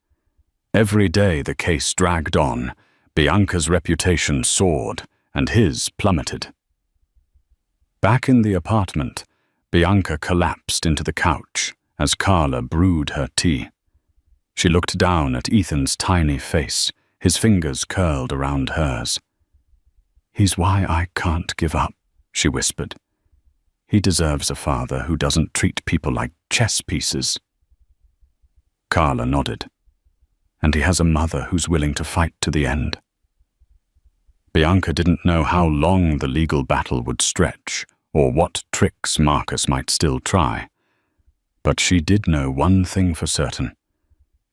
Speaker 1: Every day the case dragged on, Bianca's reputation soared, and his plummeted. Back in the apartment, Bianca collapsed into the couch as Carla brewed her tea. She looked down at Ethan's tiny face, his fingers curled around hers. "He's why I can't give up," she whispered. "He deserves a father who doesn't treat people like chess pieces." Carla nodded. "And he has a mother who's willing to fight to the end." Bianca didn't know how long the legal battle would stretch, or what tricks Marcus might still try. But she did know one thing for certain.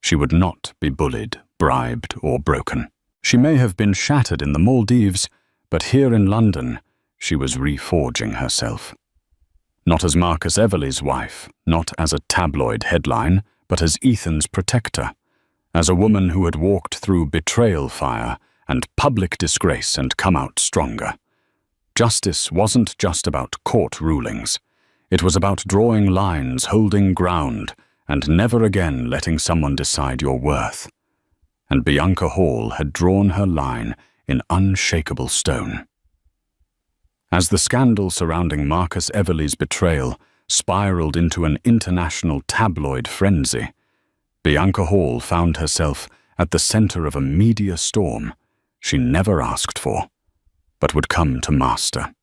Speaker 1: She would not be bullied, bribed, or broken. She may have been shattered in the Maldives, but here in London, she was reforging herself. Not as Marcus Everly's wife, not as a tabloid headline, but as Ethan's protector, as a woman who had walked through betrayal fire and public disgrace and come out stronger. Justice wasn't just about court rulings. It was about drawing lines, holding ground, and never again letting someone decide your worth. And Bianca Hall had drawn her line in unshakable stone. As the scandal surrounding Marcus Everly's betrayal spiraled into an international tabloid frenzy, Bianca Hall found herself at the center of a media storm she never asked for, but would come to master.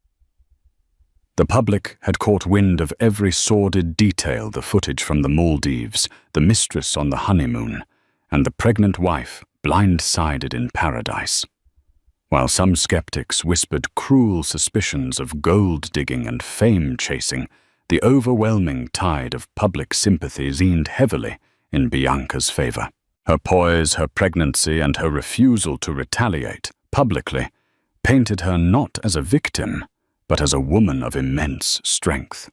Speaker 1: The public had caught wind of every sordid detail: the footage from the Maldives, the mistress on the honeymoon, and the pregnant wife blindsided in paradise. While some skeptics whispered cruel suspicions of gold-digging and fame-chasing, the overwhelming tide of public sympathy leaned heavily in Bianca's favor. Her poise, her pregnancy, and her refusal to retaliate publicly painted her not as a victim, but as a woman of immense strength.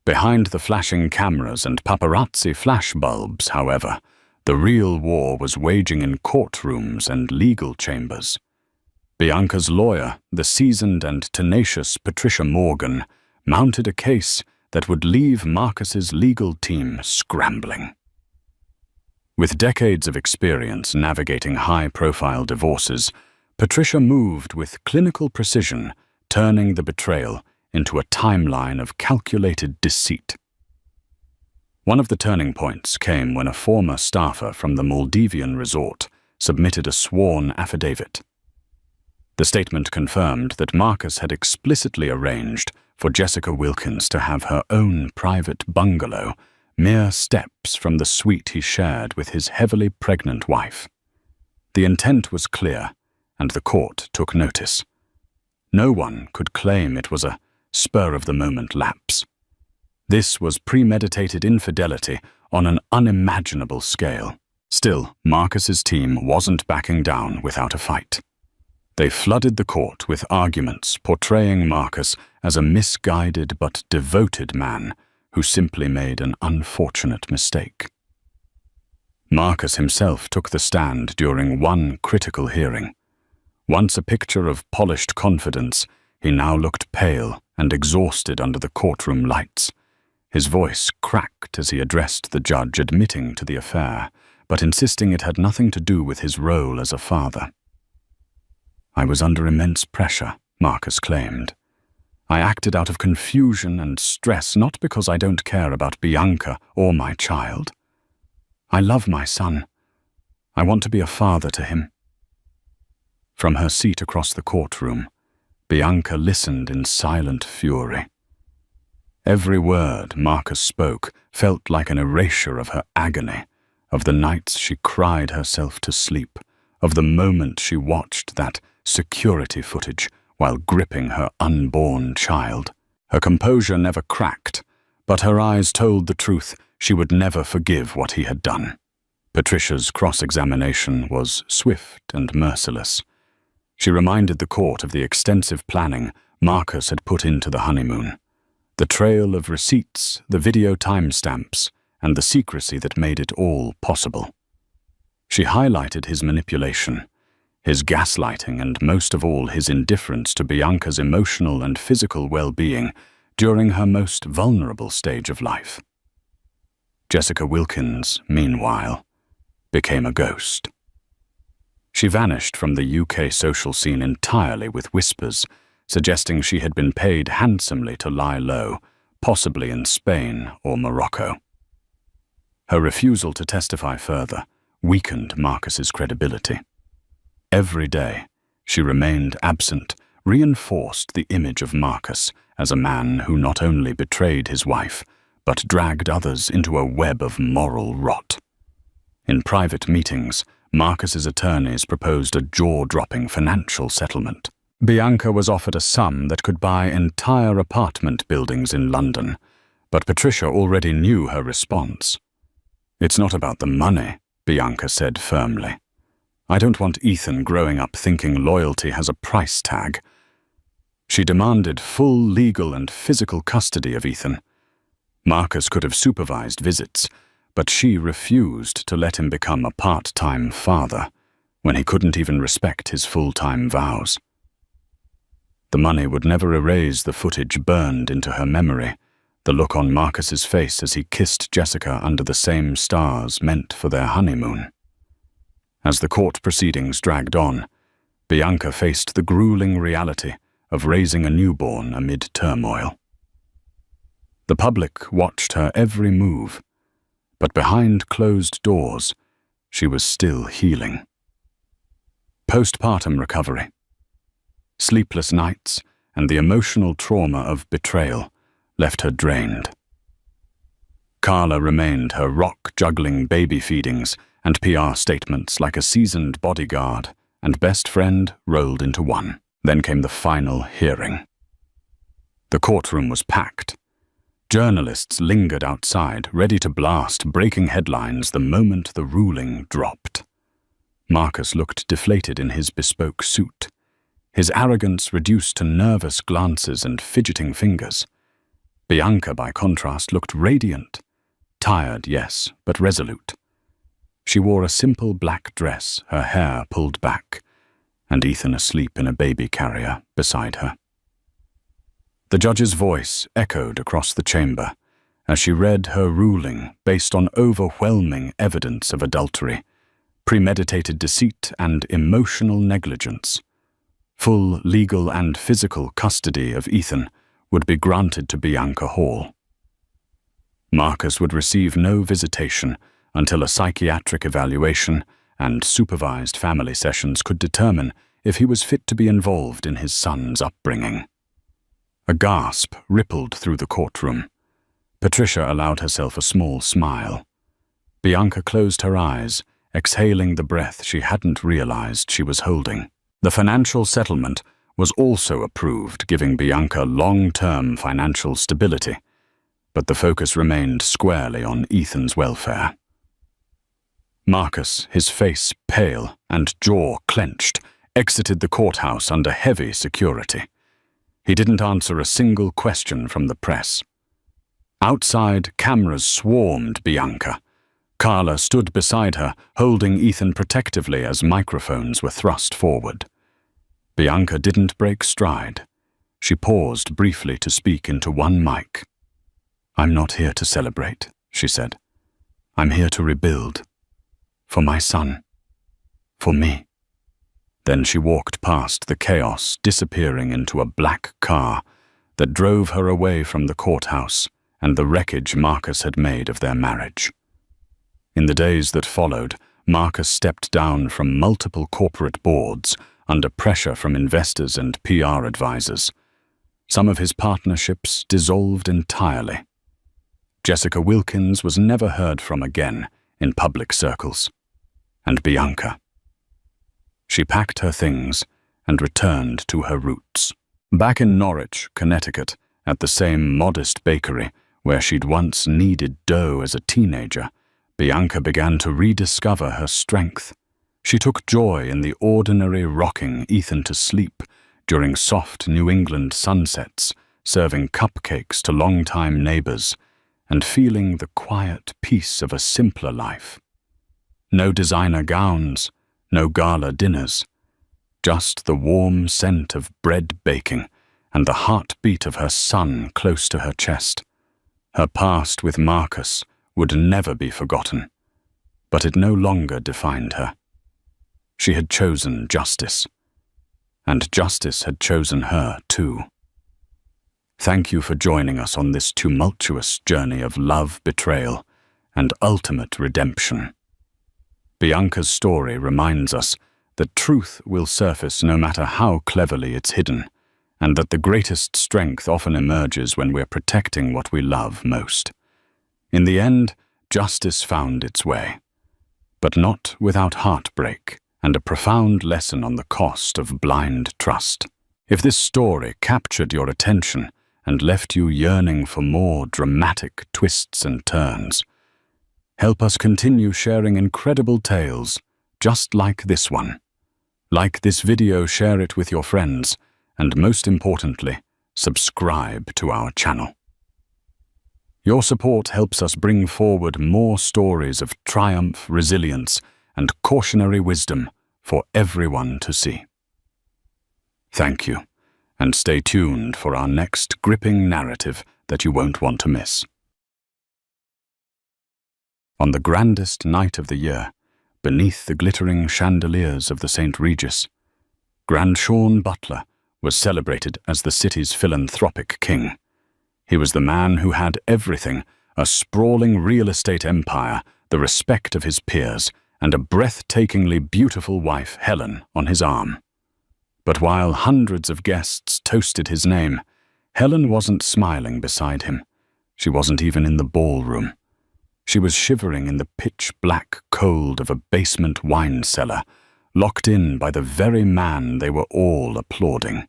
Speaker 1: Behind the flashing cameras and paparazzi flashbulbs, however, the real war was waging in courtrooms and legal chambers. Bianca's lawyer, the seasoned and tenacious Patricia Morgan, mounted a case that would leave Marcus's legal team scrambling. With decades of experience navigating high-profile divorces, Patricia moved with clinical precision, turning the betrayal into a timeline of calculated deceit. One of the turning points came when a former staffer from the Maldivian resort submitted a sworn affidavit. The statement confirmed that Marcus had explicitly arranged for Jessica Wilkins to have her own private bungalow, mere steps from the suite he shared with his heavily pregnant wife. The intent was clear, and the court took notice. No one could claim it was a spur-of-the-moment lapse. This was premeditated infidelity on an unimaginable scale. Still, Marcus's team wasn't backing down without a fight. They flooded the court with arguments portraying Marcus as a misguided but devoted man who simply made an unfortunate mistake. Marcus himself took the stand during one critical hearing. Once a picture of polished confidence, he now looked pale and exhausted under the courtroom lights. His voice cracked as he addressed the judge, admitting to the affair, but insisting it had nothing to do with his role as a father. "I was under immense pressure," Marcus claimed. "I acted out of confusion and stress, not because I don't care about Bianca or my child. I love my son. I want to be a father to him." From her seat across the courtroom, Bianca listened in silent fury. Every word Marcus spoke felt like an erasure of her agony, of the nights she cried herself to sleep, of the moment she watched that security footage while gripping her unborn child. Her composure never cracked, but her eyes told the truth: she would never forgive what he had done. Patricia's cross-examination was swift and merciless. She reminded the court of the extensive planning Marcus had put into the honeymoon, the trail of receipts, the video timestamps, and the secrecy that made it all possible. She highlighted his manipulation, his gaslighting, and most of all his indifference to Bianca's emotional and physical well-being during her most vulnerable stage of life. Jessica Wilkins, meanwhile, became a ghost. She vanished from the UK social scene entirely with whispers, suggesting she had been paid handsomely to lie low, possibly in Spain or Morocco. Her refusal to testify further weakened Marcus's credibility. Every day, she remained absent, reinforced the image of Marcus as a man who not only betrayed his wife, but dragged others into a web of moral rot. In private meetings, Marcus's attorneys proposed a jaw-dropping financial settlement. Bianca was offered a sum that could buy entire apartment buildings in London, but Patricia already knew her response. "It's not about the money," Bianca said firmly. "I don't want Ethan growing up thinking loyalty has a price tag." She demanded full legal and physical custody of Ethan. Marcus could have supervised visits, but she refused to let him become a part-time father when he couldn't even respect his full-time vows. The money would never erase the footage burned into her memory, the look on Marcus's face as he kissed Jessica under the same stars meant for their honeymoon. As the court proceedings dragged on, Bianca faced the grueling reality of raising a newborn amid turmoil. The public watched her every move. but behind closed doors, she was still healing. Postpartum recovery. Sleepless nights and the emotional trauma of betrayal left her drained. Carla remained her rock-juggling baby feedings and PR statements like a seasoned bodyguard and best friend rolled into one. Then came the final hearing. The courtroom was packed. Journalists lingered outside, ready to blast breaking headlines the moment the ruling dropped. Marcus looked deflated in his bespoke suit, his arrogance reduced to nervous glances and fidgeting fingers. Bianca, by contrast, looked radiant. Tired, yes, but resolute. She wore a simple black dress, her hair pulled back, and Ethan asleep in a baby carrier beside her. The judge's voice echoed across the chamber as she read her ruling based on overwhelming evidence of adultery, premeditated deceit, and emotional negligence. Full legal and physical custody of Ethan would be granted to Bianca Hall. Marcus would receive no visitation until a psychiatric evaluation and supervised family sessions could determine if he was fit to be involved in his son's upbringing. A gasp rippled through the courtroom. Patricia allowed herself a small smile. Bianca closed her eyes, exhaling the breath she hadn't realized she was holding. The financial settlement was also approved, giving Bianca long-term financial stability, but the focus remained squarely on Ethan's welfare. Marcus, his face pale and jaw clenched, exited the courthouse under heavy security. He didn't answer a single question from the press. Outside, cameras swarmed Bianca. Carla stood beside her, holding Ethan protectively as microphones were thrust forward. Bianca didn't break stride. She paused briefly to speak into one mic. "I'm not here to celebrate," she said. "I'm here to rebuild. For my son. For me." Then she walked past the chaos, disappearing into a black car that drove her away from the courthouse and the wreckage Marcus had made of their marriage. In the days that followed, Marcus stepped down from multiple corporate boards under pressure from investors and PR advisors. Some of his partnerships dissolved entirely. Jessica Wilkins was never heard from again in public circles. And Bianca. She packed her things and returned to her roots. Back in Norwich, Connecticut, at the same modest bakery where she'd once kneaded dough as a teenager, Bianca began to rediscover her strength. She took joy in the ordinary rocking Ethan to sleep during soft New England sunsets, serving cupcakes to longtime neighbors, and feeling the quiet peace of a simpler life. No designer gowns, no gala dinners, just the warm scent of bread baking and the heartbeat of her son close to her chest. Her past with Marcus would never be forgotten, but it no longer defined her. She had chosen justice, and justice had chosen her too. Thank you for joining us on this tumultuous journey of love, betrayal, and ultimate redemption. Bianca's story reminds us that truth will surface no matter how cleverly it's hidden, and that the greatest strength often emerges when we're protecting what we love most. In the end, justice found its way, but not without heartbreak and a profound lesson on the cost of blind trust. If this story captured your attention and left you yearning for more dramatic twists and turns, help us continue sharing incredible tales just like this one. Like this video, share it with your friends, and most importantly, subscribe to our channel. Your support helps us bring forward more stories of triumph, resilience, and cautionary wisdom for everyone to see. Thank you, and stay tuned for our next gripping narrative that you won't want to miss. On the grandest night of the year, beneath the glittering chandeliers of the St. Regis, Grand Sean Butler was celebrated as the city's philanthropic king. He was the man who had everything a sprawling real estate empire, the respect of his peers, and a breathtakingly beautiful wife, Helen, on his arm. But while hundreds of guests toasted his name, Helen wasn't smiling beside him. She wasn't even in the ballroom. She was shivering in the pitch-black cold of a basement wine cellar, locked in by the very man they were all applauding.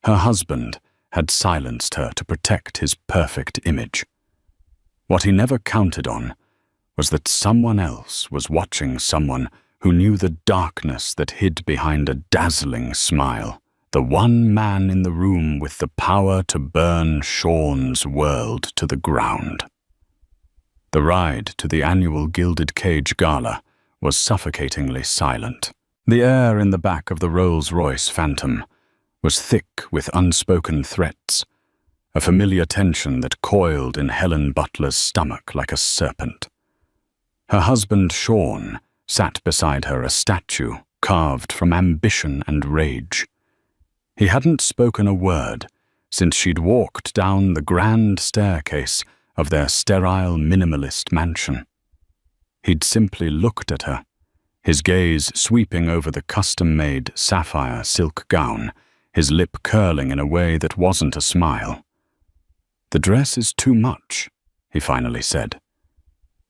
Speaker 1: Her husband had silenced her to protect his perfect image. What he never counted on was that someone else was watching someone who knew the darkness that hid behind a dazzling smile, the one man in the room with the power to burn Sean's world to the ground. The ride to the annual Gilded Cage Gala was suffocatingly silent. The air in the back of the Rolls-Royce Phantom was thick with unspoken threats, a familiar tension that coiled in Helen Butler's stomach like a serpent. Her husband, Sean, sat beside her, a statue carved from ambition and rage. He hadn't spoken a word since she'd walked down the grand staircase of their sterile minimalist mansion. He'd simply looked at her, his gaze sweeping over the custom-made sapphire silk gown, his lip curling in a way that wasn't a smile. "The dress is too much," he finally said,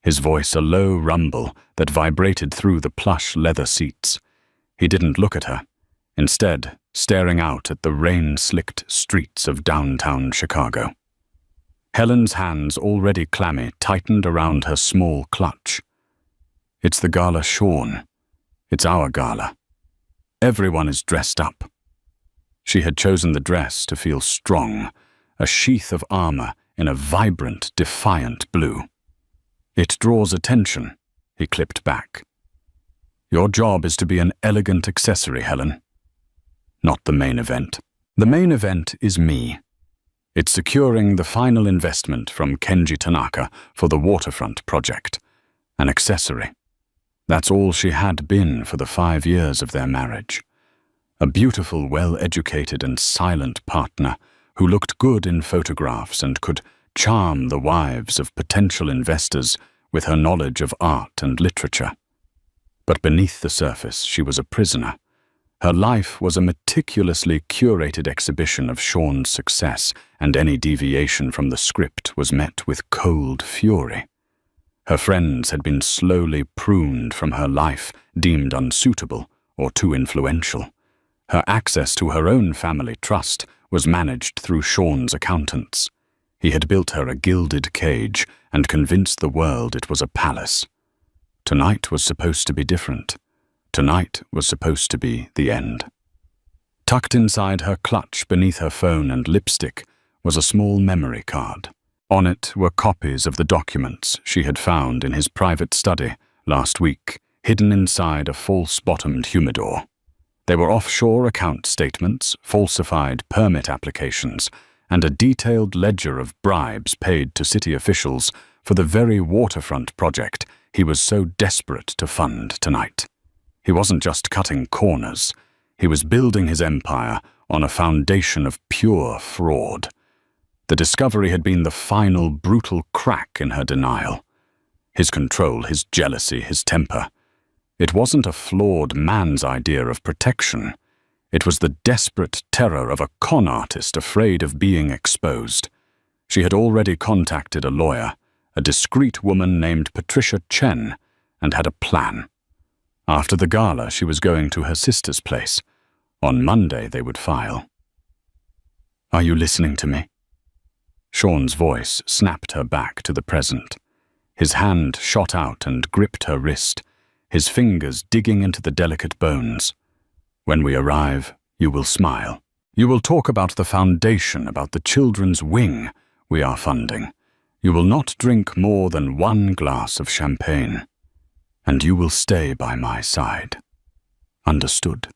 Speaker 1: his voice a low rumble that vibrated through the plush leather seats. He didn't look at her, instead staring out at the rain-slicked streets of downtown Chicago. Helen's hands, already clammy, tightened around her small clutch. "It's the gala, Sean. It's our gala. Everyone is dressed up." She had chosen the dress to feel strong, a sheath of armor in a vibrant, defiant blue. "It draws attention," he clipped back. "Your job is to be an elegant accessory, Helen. Not the main event. The main event is me. It's securing the final investment from Kenji Tanaka for the waterfront project. An accessory. That's all she had been for the 5 years of their marriage. A beautiful, well-educated and silent partner who looked good in photographs and could charm the wives of potential investors with her knowledge of art and literature. But beneath the surface, she was a prisoner. Her life was a meticulously curated exhibition of Sean's success, and any deviation from the script was met with cold fury. Her friends had been slowly pruned from her life, deemed unsuitable or too influential. Her access to her own family trust was managed through Sean's accountants. He had built her a gilded cage and convinced the world it was a palace. Tonight was supposed to be different. Tonight was supposed to be the end. Tucked inside her clutch beneath her phone and lipstick was a small memory card. On it were copies of the documents she had found in his private study last week, hidden inside a false-bottomed humidor. They were offshore account statements, falsified permit applications, and a detailed ledger of bribes paid to city officials for the very waterfront project he was so desperate to fund tonight. He wasn't just cutting corners. He was building his empire on a foundation of pure fraud. The discovery had been the final brutal crack in her denial. His control, his jealousy, his temper. It wasn't a flawed man's idea of protection. It was the desperate terror of a con artist afraid of being exposed. She had already contacted a lawyer, a discreet woman named Patricia Chen, and had a plan. After the gala, she was going to her sister's place. On Monday, they would file. "Are you listening to me?" Sean's voice snapped her back to the present. His hand shot out and gripped her wrist, his fingers digging into the delicate bones. "When we arrive, you will smile. You will talk about the foundation, about the children's wing we are funding. You will not drink more than 1 glass of champagne. And you will stay by my side. Understood?"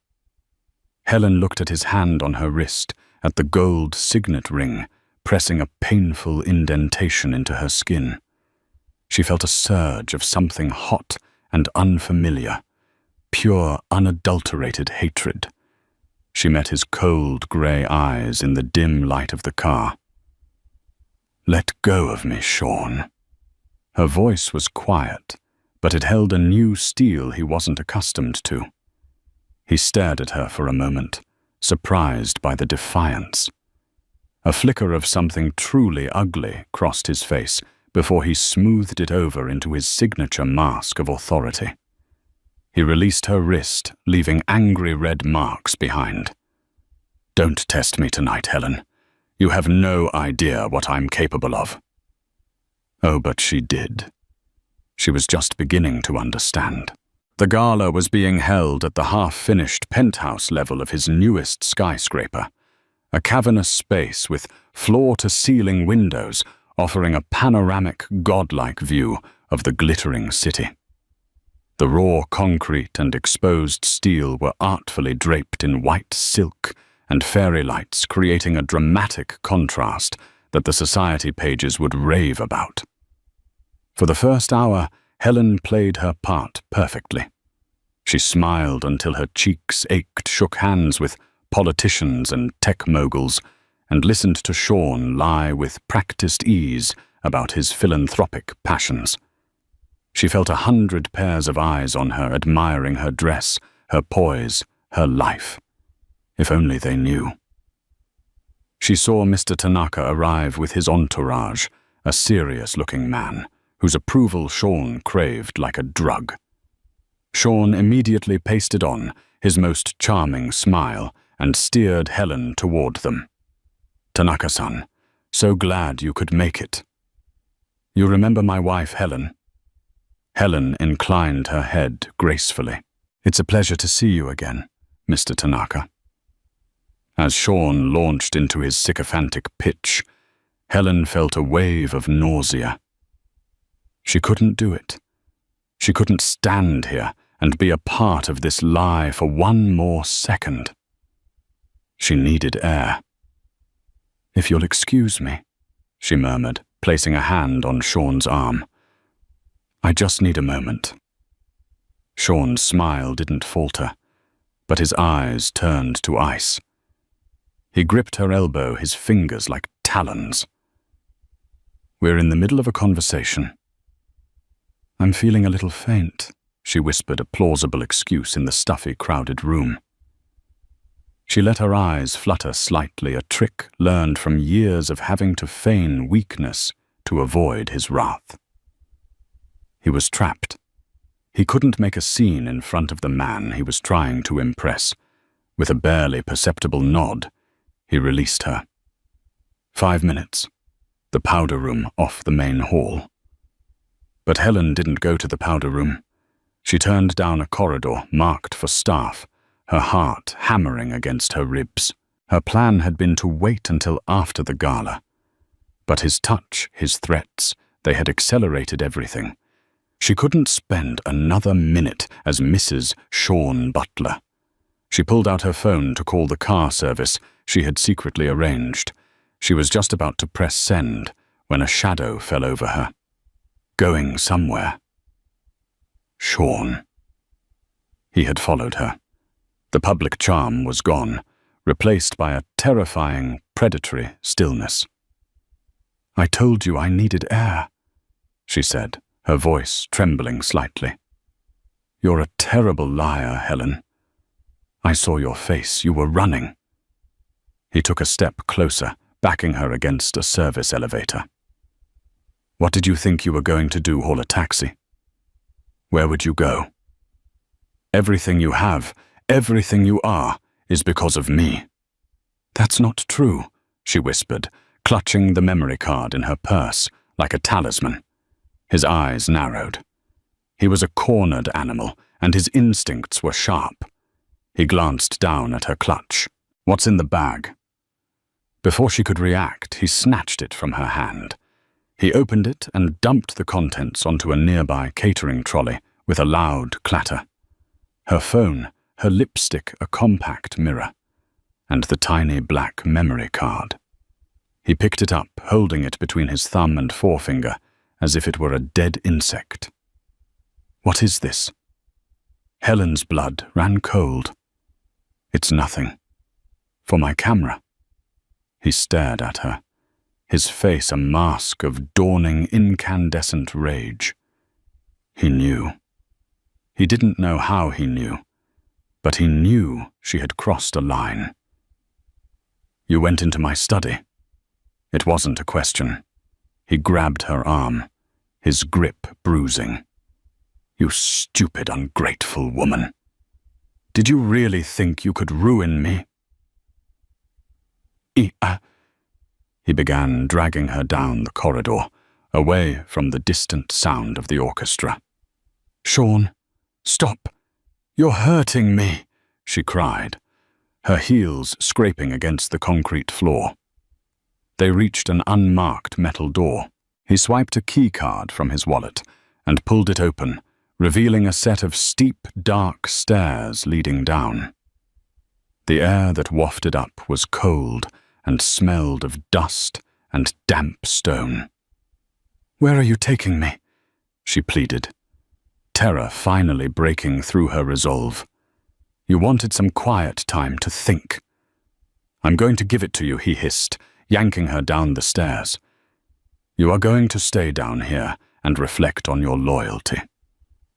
Speaker 1: Helen looked at his hand on her wrist, at the gold signet ring, pressing a painful indentation into her skin. She felt a surge of something hot and unfamiliar, pure, unadulterated hatred. She met his cold, grey eyes in the dim light of the car. "Let go of me, Sean." Her voice was quiet, but it held a new steel he wasn't accustomed to. He stared at her for a moment, surprised by the defiance. A flicker of something truly ugly crossed his face before he smoothed it over into his signature mask of authority. He released her wrist, leaving angry red marks behind. "Don't test me tonight, Helen. You have no idea what I'm capable of." Oh, but she did. She was just beginning to understand. The gala was being held at the half-finished penthouse level of his newest skyscraper, a cavernous space with floor-to-ceiling windows offering a panoramic, godlike view of the glittering city. The raw concrete and exposed steel were artfully draped in white silk and fairy lights, creating a dramatic contrast that the society pages would rave about. For the first hour, Helen played her part perfectly. She smiled until her cheeks ached, shook hands with politicians and tech moguls, and listened to Sean lie with practiced ease about his philanthropic passions. She felt 100 pairs of eyes on her, admiring her dress, her poise, her life. If only they knew. She saw Mr. Tanaka arrive with his entourage, a serious-looking man, whose approval Sean craved like a drug. Sean immediately pasted on his most charming smile and steered Helen toward them. "Tanaka-san, so glad you could make it. You remember my wife, Helen?" Helen inclined her head gracefully. "It's a pleasure to see you again, Mr. Tanaka." As Sean launched into his sycophantic pitch, Helen felt a wave of nausea. She couldn't do it. She couldn't stand here and be a part of this lie for one more second. She needed air. "If you'll excuse me," she murmured, placing a hand on Sean's arm. "I just need a moment." Sean's smile didn't falter, but his eyes turned to ice. He gripped her elbow, his fingers like talons. "We're in the middle of a conversation." "I'm feeling a little faint," she whispered, a plausible excuse in the stuffy, crowded room. She let her eyes flutter slightly, a trick learned from years of having to feign weakness to avoid his wrath. He was trapped. He couldn't make a scene in front of the man he was trying to impress. With a barely perceptible nod, he released her. 5 minutes. The powder room off the main hall. But Helen didn't go to the powder room. She turned down a corridor marked for staff, her heart hammering against her ribs. Her plan had been to wait until after the gala. But his touch, his threats, they had accelerated everything. She couldn't spend another minute as Mrs. Sean Butler. She pulled out her phone to call the car service she had secretly arranged. She was just about to press send when a shadow fell over her. Going somewhere. Sean. He had followed her. The public charm was gone, replaced by a terrifying, predatory stillness. "I told you I needed air," she said, her voice trembling slightly. "You're a terrible liar, Helen. I saw your face. You were running." He took a step closer, backing her against a service elevator. "What did you think you were going to do, haul a taxi? Where would you go? Everything you have, everything you are, is because of me." "That's not true," she whispered, clutching the memory card in her purse like a talisman. His eyes narrowed. He was a cornered animal, and his instincts were sharp. He glanced down at her clutch. "What's in the bag?" Before she could react, he snatched it from her hand. He opened it and dumped the contents onto a nearby catering trolley with a loud clatter. Her phone, her lipstick, a compact mirror, and the tiny black memory card. He picked it up, holding it between his thumb and forefinger, as if it were a dead insect. "What is this?" Helen's blood ran cold. "It's nothing. For my camera." He stared at her. his face a mask of dawning incandescent rage. He knew. He didn't know how he knew, but he knew she had crossed a line. "You went into my study." It wasn't a question. He grabbed her arm, his grip bruising. "You stupid, ungrateful woman. Did you really think you could ruin me?" He began, dragging her down the corridor, away from the distant sound of the orchestra. "Sean, stop! You're hurting me," she cried, her heels scraping against the concrete floor. They reached an unmarked metal door. He swiped a key card from his wallet and pulled it open, revealing a set of steep, dark stairs leading down. The air that wafted up was cold and smelled of dust and damp stone. "Where are you taking me?" she pleaded, terror finally breaking through her resolve. "You wanted some quiet time to think." "I'm going to give it to you," he hissed, yanking her down the stairs. "You are going to stay down here and reflect on your loyalty.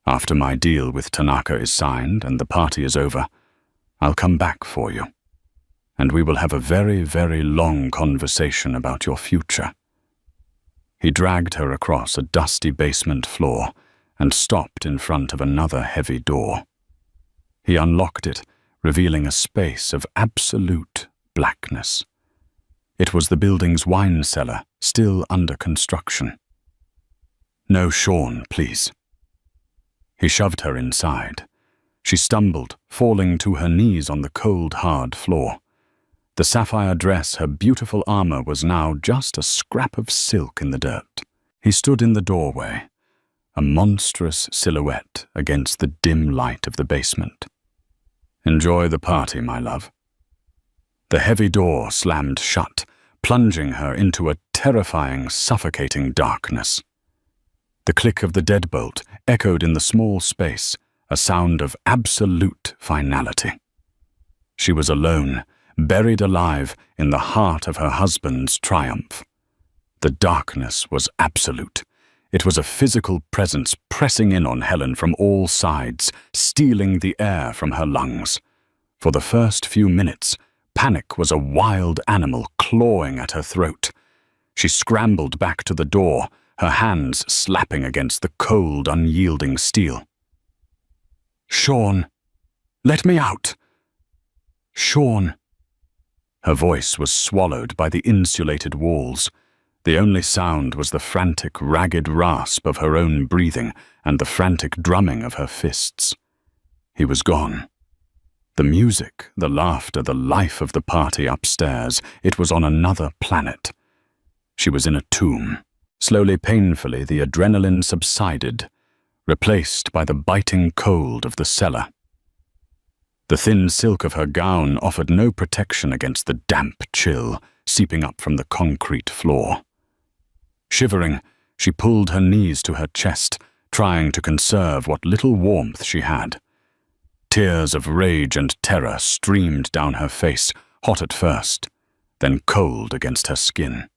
Speaker 1: After my deal with Tanaka is signed and the party is over, I'll come back for you, and we will have a very, very long conversation about your future." He dragged her across a dusty basement floor and stopped in front of another heavy door. He unlocked it, revealing a space of absolute blackness. It was the building's wine cellar, still under construction. "No, Sean, please." He shoved her inside. She stumbled, falling to her knees on the cold, hard floor. The sapphire dress, her beautiful armor, was now just a scrap of silk in the dirt. He stood in the doorway, a monstrous silhouette against the dim light of the basement. "Enjoy the party, my love." The heavy door slammed shut, plunging her into a terrifying, suffocating darkness. The click of the deadbolt echoed in the small space, a sound of absolute finality. She was alone, buried alive in the heart of her husband's triumph. The darkness was absolute. It was a physical presence pressing in on Helen from all sides, stealing the air from her lungs. For the first few minutes, panic was a wild animal clawing at her throat. She scrambled back to the door, her hands slapping against the cold, unyielding steel. "Sean, let me out! Sean!" Her voice was swallowed by the insulated walls. The only sound was the frantic, ragged rasp of her own breathing and the frantic drumming of her fists. He was gone. The music, the laughter, the life of the party upstairs, it was on another planet. She was in a tomb. Slowly, painfully, the adrenaline subsided, replaced by the biting cold of the cellar. The thin silk of her gown offered no protection against the damp chill seeping up from the concrete floor. Shivering, she pulled her knees to her chest, trying to conserve what little warmth she had. Tears of rage and terror streamed down her face, hot at first, then cold against her skin.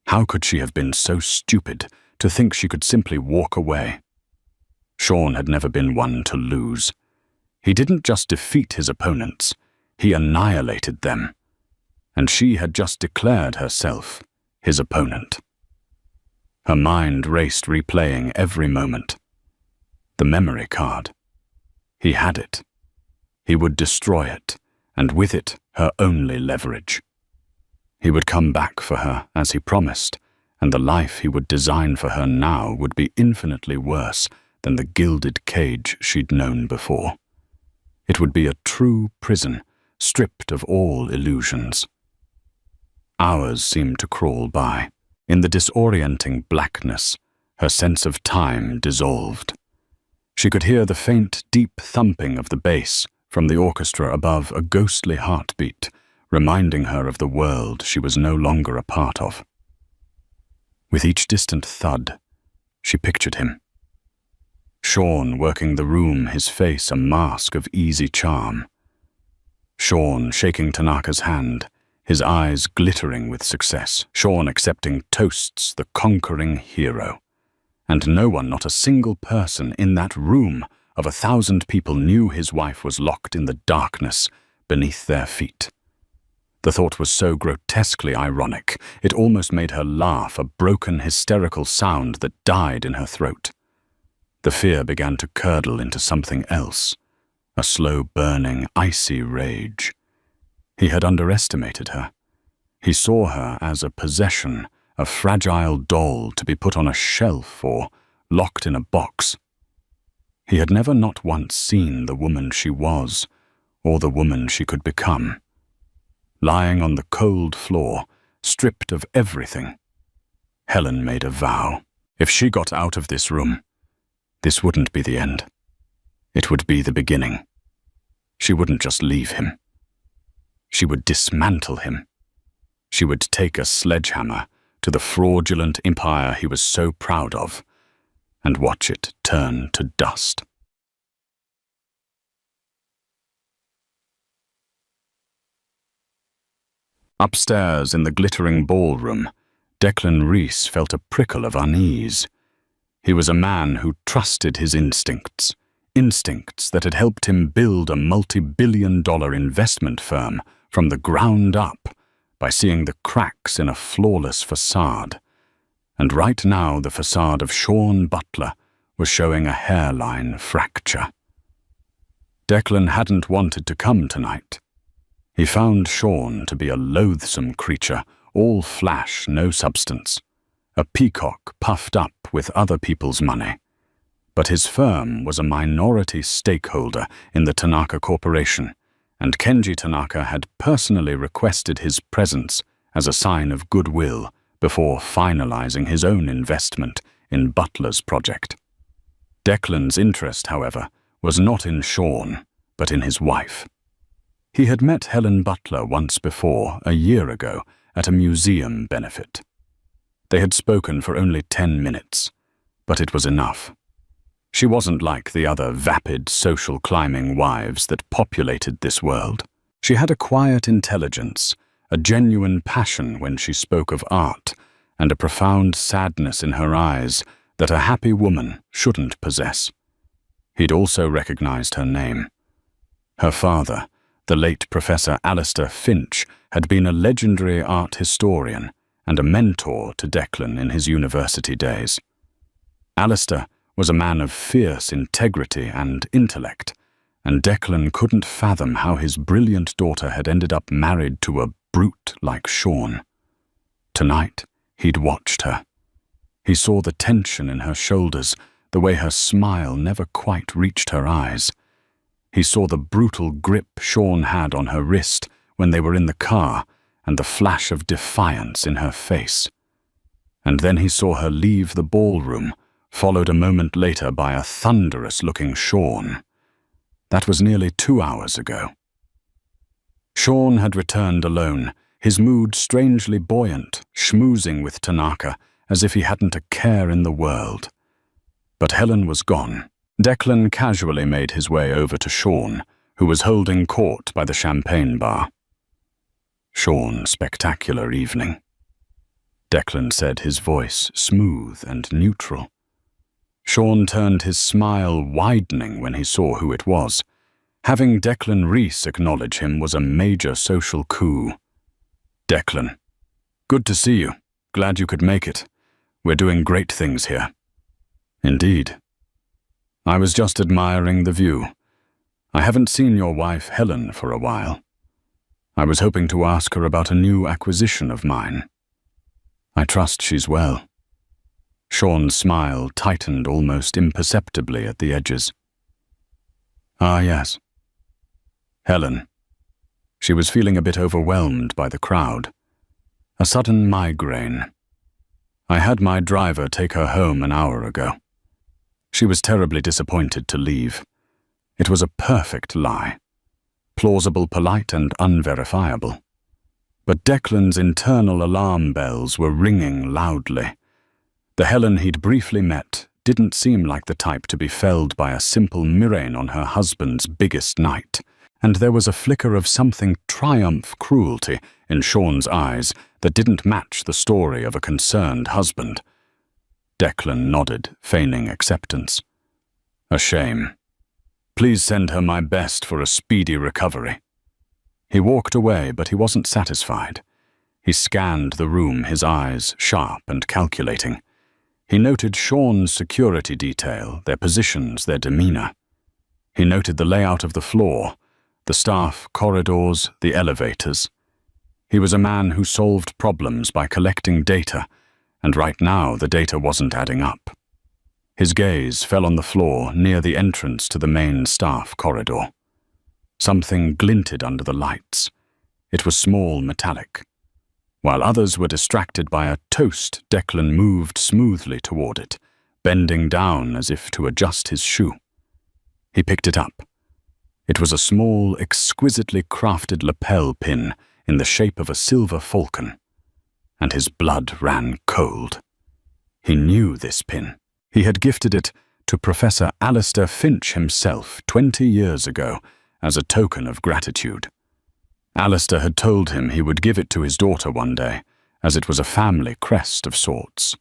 Speaker 1: How could she have been so stupid to think she could simply walk away? Sean had never been one to lose. He didn't just defeat his opponents, he annihilated them. And she had just declared herself his opponent. Her mind raced, replaying every moment. The memory card. He had it. He would destroy it, and with it, her only leverage. He would come back for her, as he promised, and the life he would design for her now would be infinitely worse than the gilded cage she'd known before. It would be a true prison, stripped of all illusions. Hours seemed to crawl by. In the disorienting blackness, her sense of time dissolved. She could hear the faint, deep thumping of the bass from the orchestra above, a ghostly heartbeat, reminding her of the world she was no longer a part of. With each distant thud, she pictured him. Sean working the room, his face a mask of easy charm. Sean shaking Tanaka's hand, his eyes glittering with success, Sean accepting toasts, the conquering hero. And no one, not a single person in that room of 1,000 people knew his wife was locked in the darkness beneath their feet. The thought was so grotesquely ironic, it almost made her laugh, a broken, hysterical sound that died in her throat. The fear began to curdle into something else, a slow-burning, icy rage. He had underestimated her. He saw her as a possession, a fragile doll to be put on a shelf or locked in a box. He had never not once seen the woman she was, or the woman she could become. Lying on the cold floor, stripped of everything, Helen made a vow. If she got out of this room, this wouldn't be the end. It would be the beginning. She wouldn't just leave him. She would dismantle him. She would take a sledgehammer to the fraudulent empire he was so proud of and watch it turn to dust. Upstairs in the glittering ballroom, Declan Reese felt a prickle of unease. He was a man who trusted his instincts, instincts that had helped him build a multi-billion-dollar investment firm from the ground up by seeing the cracks in a flawless facade. And right now the facade of Sean Butler was showing a hairline fracture. Declan hadn't wanted to come tonight. He found Sean to be a loathsome creature, all flash, no substance. A peacock puffed up with other people's money. But his firm was a minority stakeholder in the Tanaka Corporation, and Kenji Tanaka had personally requested his presence as a sign of goodwill before finalizing his own investment in Butler's project. Declan's interest, however, was not in Sean, but in his wife. He had met Helen Butler once before, a year ago, at a museum benefit. They had spoken for only 10 minutes, but it was enough. She wasn't like the other vapid social climbing wives that populated this world. She had a quiet intelligence, a genuine passion when she spoke of art, and a profound sadness in her eyes that a happy woman shouldn't possess. He'd also recognized her name. Her father, the late Professor Alistair Finch, had been a legendary art historian and a mentor to Declan in his university days. Alistair was a man of fierce integrity and intellect, and Declan couldn't fathom how his brilliant daughter had ended up married to a brute like Sean. Tonight, he'd watched her. He saw the tension in her shoulders, the way her smile never quite reached her eyes. He saw the brutal grip Sean had on her wrist when they were in the car, and the flash of defiance in her face. And then he saw her leave the ballroom, followed a moment later by a thunderous-looking Sean. That was nearly 2 hours ago. Sean had returned alone, his mood strangely buoyant, schmoozing with Tanaka as if he hadn't a care in the world. But Helen was gone. Declan casually made his way over to Sean, who was holding court by the champagne bar. "Sean, spectacular evening," Declan said, his voice smooth and neutral. Sean turned, his smile widening when he saw who it was. Having Declan Reese acknowledge him was a major social coup. "Declan, good to see you. Glad you could make it. We're doing great things here." "Indeed. I was just admiring the view. I haven't seen your wife Helen for a while. I was hoping to ask her about a new acquisition of mine. I trust she's well." Sean's smile tightened almost imperceptibly at the edges. "Ah, yes. Helen." She was feeling a bit overwhelmed by the crowd. A sudden migraine. "I had my driver take her home an hour ago. She was terribly disappointed to leave. It was a perfect lie. Plausible, polite, and unverifiable. But Declan's internal alarm bells were ringing loudly. The Helen he'd briefly met didn't seem like the type to be felled by a simple murrain on her husband's biggest night, and there was a flicker of something triumph cruelty in Sean's eyes that didn't match the story of a concerned husband. Declan nodded, feigning acceptance. A shame. Please send her my best for a speedy recovery. He walked away, but he wasn't satisfied. He scanned the room, his eyes sharp and calculating. He noted Sean's security detail, their positions, their demeanor. He noted the layout of the floor, the staff corridors, the elevators. He was a man who solved problems by collecting data, and right now the data wasn't adding up. His gaze fell on the floor near the entrance to the main staff corridor. Something glinted under the lights. It was small, metallic. While others were distracted by a toast, Declan moved smoothly toward it, bending down as if to adjust his shoe. He picked it up. It was a small, exquisitely crafted lapel pin in the shape of a silver falcon, and his blood ran cold. He knew this pin. He had gifted it to Professor Alistair Finch himself 20 years ago as a token of gratitude. Alistair had told him he would give it to his daughter one day, as it was a family crest of sorts.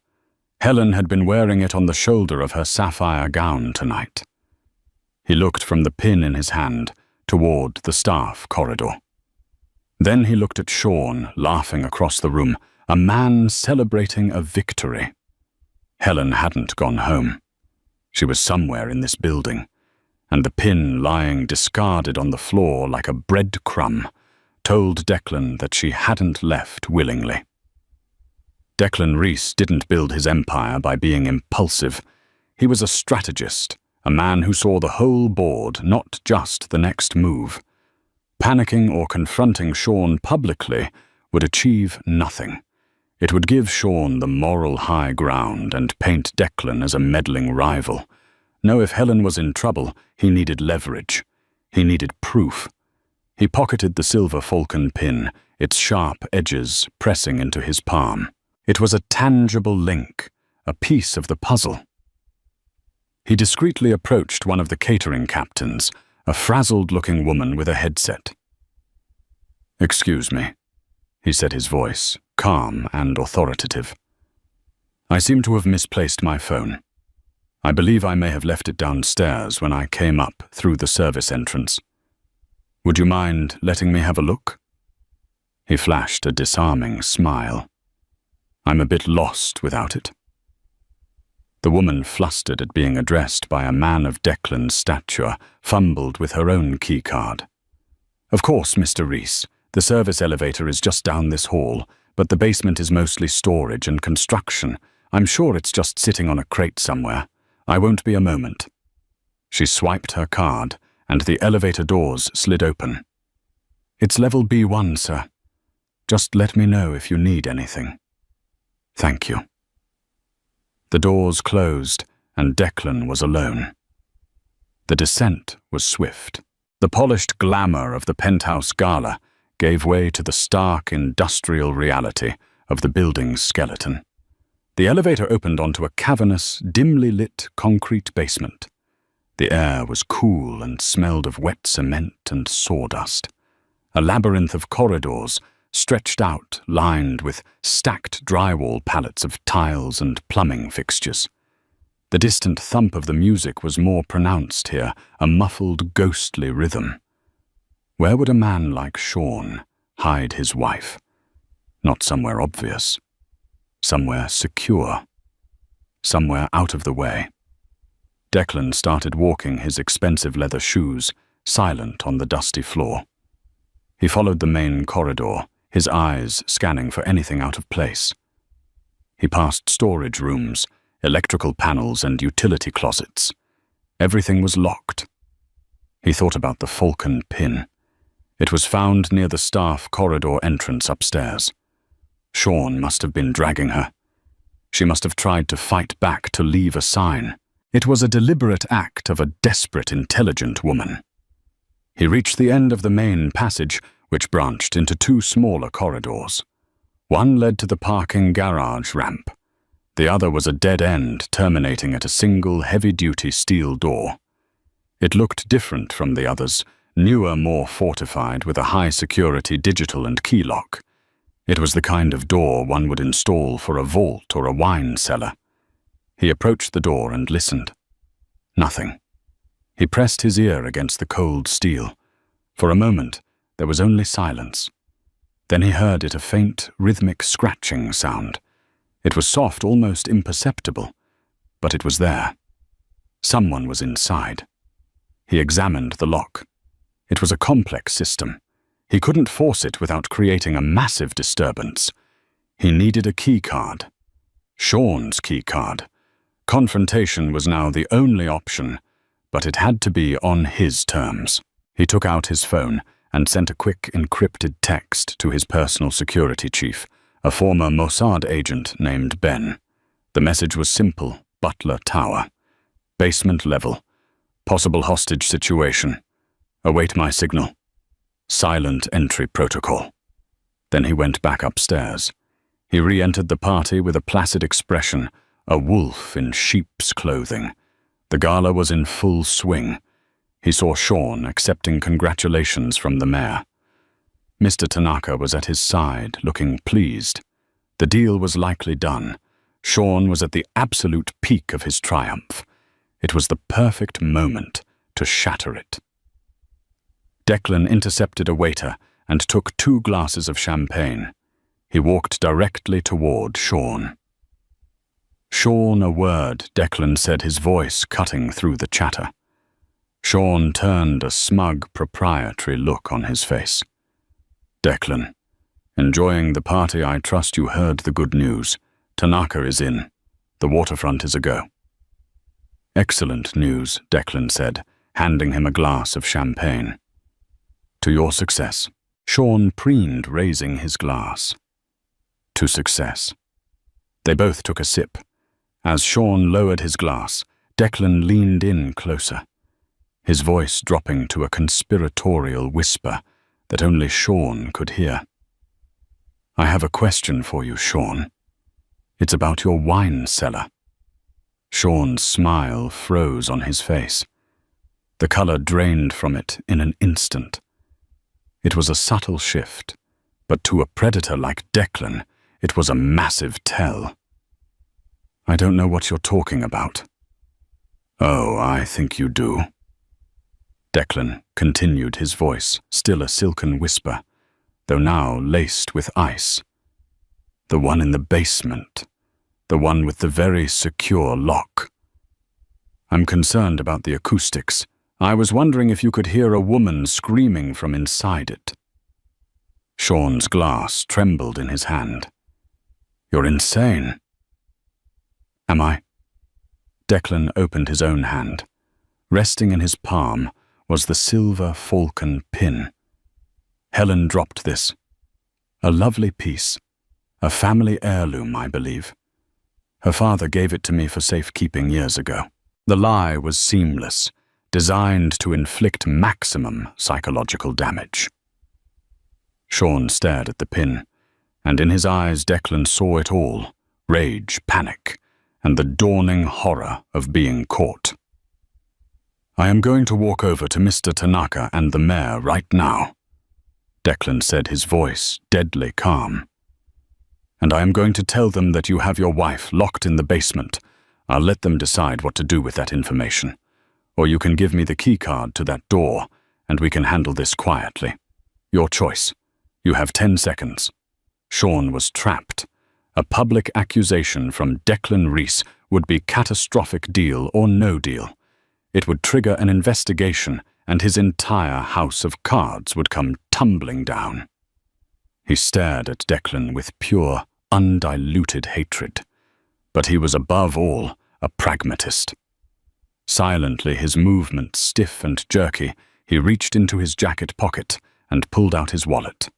Speaker 1: Helen had been wearing it on the shoulder of her sapphire gown tonight. He looked from the pin in his hand toward the staff corridor. Then he looked at Sean, laughing across the room, a man celebrating a victory. Helen hadn't gone home. She was somewhere in this building, and the pin lying discarded on the floor like a breadcrumb told Declan that she hadn't left willingly. Declan Reese didn't build his empire by being impulsive. He was a strategist, a man who saw the whole board, not just the next move. Panicking or confronting Sean publicly would achieve nothing. It would give Sean the moral high ground and paint Declan as a meddling rival. No, if Helen was in trouble, he needed leverage. He needed proof. He pocketed the silver falcon pin, its sharp edges pressing into his palm. It was a tangible link, a piece of the puzzle. He discreetly approached one of the catering captains, a frazzled-looking woman with a headset. "Excuse me," he said, his voice calm and authoritative. "I seem to have misplaced my phone. I believe I may have left it downstairs when I came up through the service entrance. Would you mind letting me have a look?" He flashed a disarming smile. "I'm a bit lost without it." The woman, flustered at being addressed by a man of Declan's stature, fumbled with her own keycard. "Of course, Mr. Reese. The service elevator is just down this hall, but the basement is mostly storage and construction. I'm sure it's just sitting on a crate somewhere. I won't be a moment." She swiped her card, and the elevator doors slid open. "It's level B1, sir. Just let me know if you need anything." "Thank you." The doors closed, and Declan was alone. The descent was swift. The polished glamour of the penthouse gala gave way to the stark industrial reality of the building's skeleton. The elevator opened onto a cavernous, dimly lit concrete basement. The air was cool and smelled of wet cement and sawdust. A labyrinth of corridors stretched out, lined with stacked drywall pallets of tiles and plumbing fixtures. The distant thump of the music was more pronounced here, a muffled, ghostly rhythm. Where would a man like Sean hide his wife? Not somewhere obvious. Somewhere secure. Somewhere out of the way. Declan started walking his expensive leather shoes, silent on the dusty floor. He followed the main corridor, his eyes scanning for anything out of place. He passed storage rooms, electrical panels, and utility closets. Everything was locked. He thought about the falcon pin. It was found near the staff corridor entrance upstairs. Sean must have been dragging her. She must have tried to fight back, to leave a sign. It was a deliberate act of a desperate, intelligent woman. He reached the end of the main passage, which branched into two smaller corridors. One led to the parking garage ramp. The other was a dead end terminating at a single heavy-duty steel door. It looked different from the others, newer, more fortified, with a high-security digital and key lock. It was the kind of door one would install for a vault or a wine cellar. He approached the door and listened. Nothing. He pressed his ear against the cold steel. For a moment, there was only silence. Then he heard a faint, rhythmic scratching sound. It was soft, almost imperceptible, but it was there. Someone was inside. He examined the lock. It was a complex system. He couldn't force it without creating a massive disturbance. He needed a key card. Sean's key card. Confrontation was now the only option, but it had to be on his terms. He took out his phone and sent a quick encrypted text to his personal security chief, a former Mossad agent named Ben. The message was simple: Butler Tower. Basement level. Possible hostage situation. Await my signal. Silent entry protocol. Then he went back upstairs. He re-entered the party with a placid expression, a wolf in sheep's clothing. The gala was in full swing. He saw Sean accepting congratulations from the mayor. Mr. Tanaka was at his side, looking pleased. The deal was likely done. Sean was at the absolute peak of his triumph. It was the perfect moment to shatter it. Declan intercepted a waiter and took 2 glasses of champagne. He walked directly toward Sean. "Sean, a word," Declan said, his voice cutting through the chatter. Sean turned a smug, proprietary look on his face. "Declan, enjoying the party? I trust you heard the good news. Tanaka is in. The waterfront is a go." "Excellent news," Declan said, handing him a glass of champagne. "To your success." Sean preened, raising his glass. "To success." They both took a sip. As Sean lowered his glass, Declan leaned in closer, his voice dropping to a conspiratorial whisper that only Sean could hear. "I have a question for you, Sean. It's about your wine cellar." Sean's smile froze on his face. The color drained from it in an instant. It was a subtle shift, but to a predator like Declan, it was a massive tell. "I don't know what you're talking about." "Oh, I think you do." Declan continued, his voice still a silken whisper, though now laced with ice. "The one in the basement. The one with the very secure lock. I'm concerned about the acoustics. I was wondering if you could hear a woman screaming from inside it." Sean's glass trembled in his hand. "You're insane." "Am I?" Declan opened his own hand. Resting in his palm was the silver falcon pin. "Helen dropped this. A lovely piece. A family heirloom, I believe. Her father gave it to me for safekeeping years ago." The lie was seamless, designed to inflict maximum psychological damage. Sean stared at the pin, and in his eyes Declan saw it all: rage, panic, and the dawning horror of being caught. "I am going to walk over to Mr. Tanaka and the mayor right now," Declan said, his voice deadly calm. "And I am going to tell them that you have your wife locked in the basement. I'll let them decide what to do with that information. Or you can give me the key card to that door, and we can handle this quietly. Your choice. You have 10 seconds. Sean was trapped. A public accusation from Declan Reese would be catastrophic, deal or no deal. It would trigger an investigation, and his entire house of cards would come tumbling down. He stared at Declan with pure, undiluted hatred. But he was above all a pragmatist. Silently, his movements stiff and jerky, he reached into his jacket pocket and pulled out his wallet.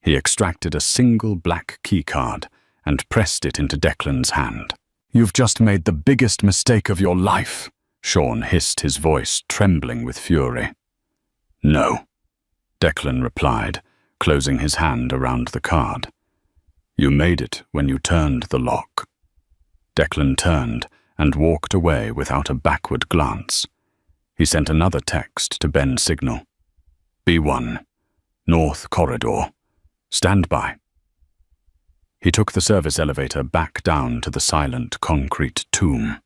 Speaker 1: He extracted a single black key card and pressed it into Declan's hand. "You've just made the biggest mistake of your life," Sean hissed, his voice trembling with fury. "No," Declan replied, closing his hand around the card. "You made it when you turned the lock." Declan turned and walked away without a backward glance. He sent another text to Ben's signal. B1, North Corridor. Stand by. He took the service elevator back down to the silent concrete tomb.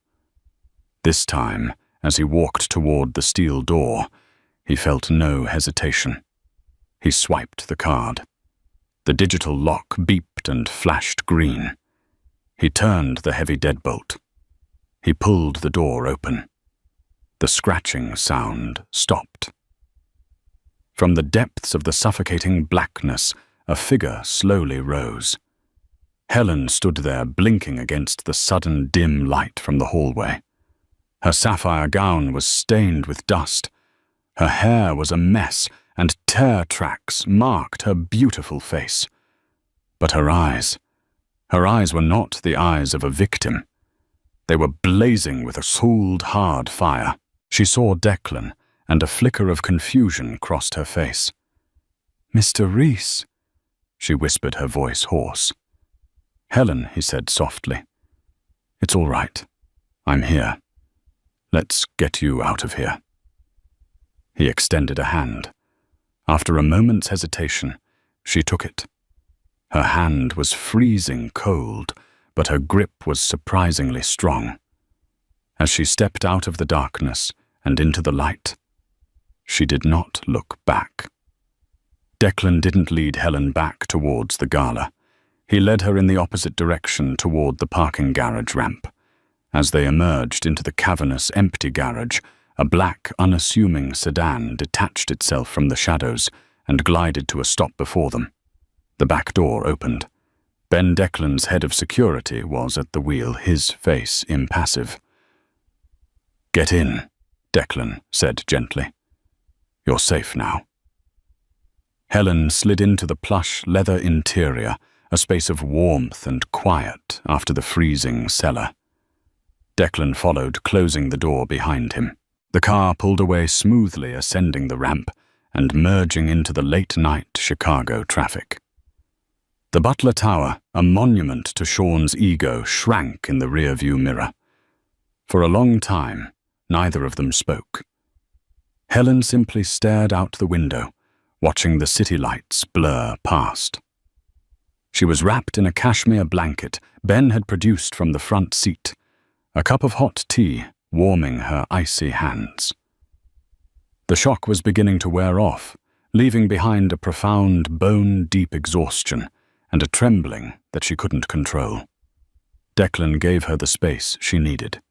Speaker 1: This time, as he walked toward the steel door, he felt no hesitation. He swiped the card. The digital lock beeped and flashed green. He turned the heavy deadbolt. He pulled the door open. The scratching sound stopped. From the depths of the suffocating blackness, a figure slowly rose. Helen stood there, blinking against the sudden dim light from the hallway. Her sapphire gown was stained with dust. Her hair was a mess, and tear tracks marked her beautiful face. But her eyes were not the eyes of a victim. They were blazing with a cold, hard fire. She saw Declan, and a flicker of confusion crossed her face. "Mr. Reese," she whispered, her voice hoarse. "Helen," he said softly. "It's all right. I'm here. Let's get you out of here." He extended a hand. After a moment's hesitation, she took it. Her hand was freezing cold, but her grip was surprisingly strong. As she stepped out of the darkness and into the light, she did not look back. Declan didn't lead Helen back towards the gala. He led her in the opposite direction toward the parking garage ramp. As they emerged into the cavernous, empty garage, a black, unassuming sedan detached itself from the shadows and glided to a stop before them. The back door opened. Ben Declan's head of security was at the wheel, his face impassive. "Get in," Declan said gently. "You're safe now." Helen slid into the plush leather interior, a space of warmth and quiet after the freezing cellar. Declan followed, closing the door behind him. The car pulled away smoothly, ascending the ramp and merging into the late-night Chicago traffic. The Butler Tower, a monument to Sean's ego, shrank in the rearview mirror. For a long time, neither of them spoke. Helen simply stared out the window, watching the city lights blur past. She was wrapped in a cashmere blanket Ben had produced from the front seat, a cup of hot tea warming her icy hands. The shock was beginning to wear off, leaving behind a profound, bone-deep exhaustion and a trembling that she couldn't control. Declan gave her the space she needed.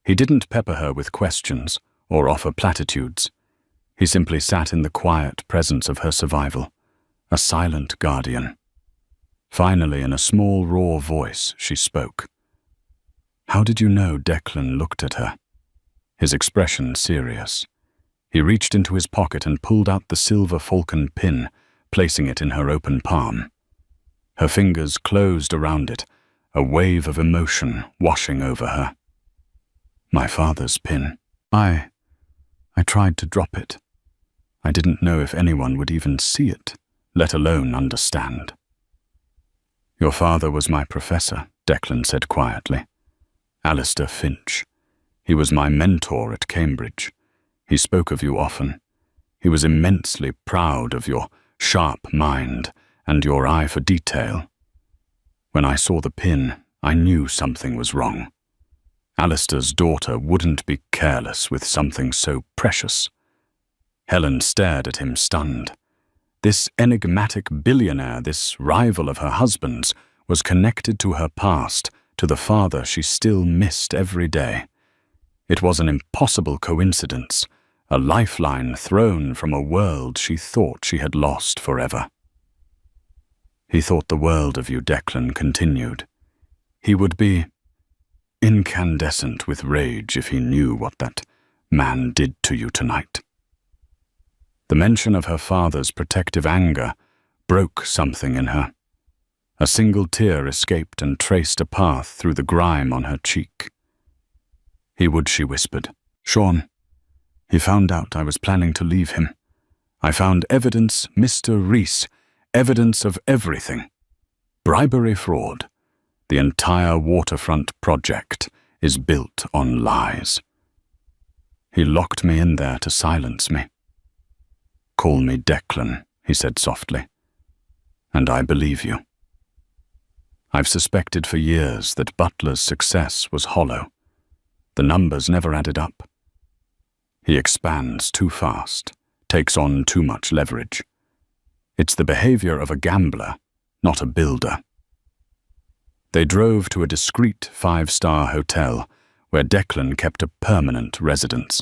Speaker 1: He didn't pepper her with questions or offer platitudes. He simply sat in the quiet presence of her survival, a silent guardian. Finally, in a small, raw voice, she spoke. "How did you know?" Declan looked at her, his expression serious. He reached into his pocket and pulled out the silver falcon pin, placing it in her open palm. Her fingers closed around it, a wave of emotion washing over her. "My father's pin. I tried to drop it. I didn't know if anyone would even see it, let alone understand." "Your father was my professor," Declan said quietly. "Alistair Finch. He was my mentor at Cambridge. He spoke of you often. He was immensely proud of your sharp mind and your eye for detail. When I saw the pin, I knew something was wrong. Alistair's daughter wouldn't be careless with something so precious." Helen stared at him, stunned. This enigmatic billionaire, this rival of her husband's, was connected to her past, to the father she still missed every day. It was an impossible coincidence, a lifeline thrown from a world she thought she had lost forever. "He thought the world of you," Declan continued. "He would be incandescent with rage if he knew what that man did to you tonight." The mention of her father's protective anger broke something in her. A single tear escaped and traced a path through the grime on her cheek. "He would," she whispered. "Sean, he found out I was planning to leave him. I found evidence, Mr. Reese, evidence of everything. Bribery, fraud. The entire waterfront project is built on lies. He locked me in there to silence me." "Call me Declan," he said softly. "And I believe you. I've suspected for years that Butler's success was hollow. The numbers never added up. He expands too fast, takes on too much leverage. It's the behavior of a gambler, not a builder." They drove to a discreet 5-star hotel where Declan kept a permanent residence.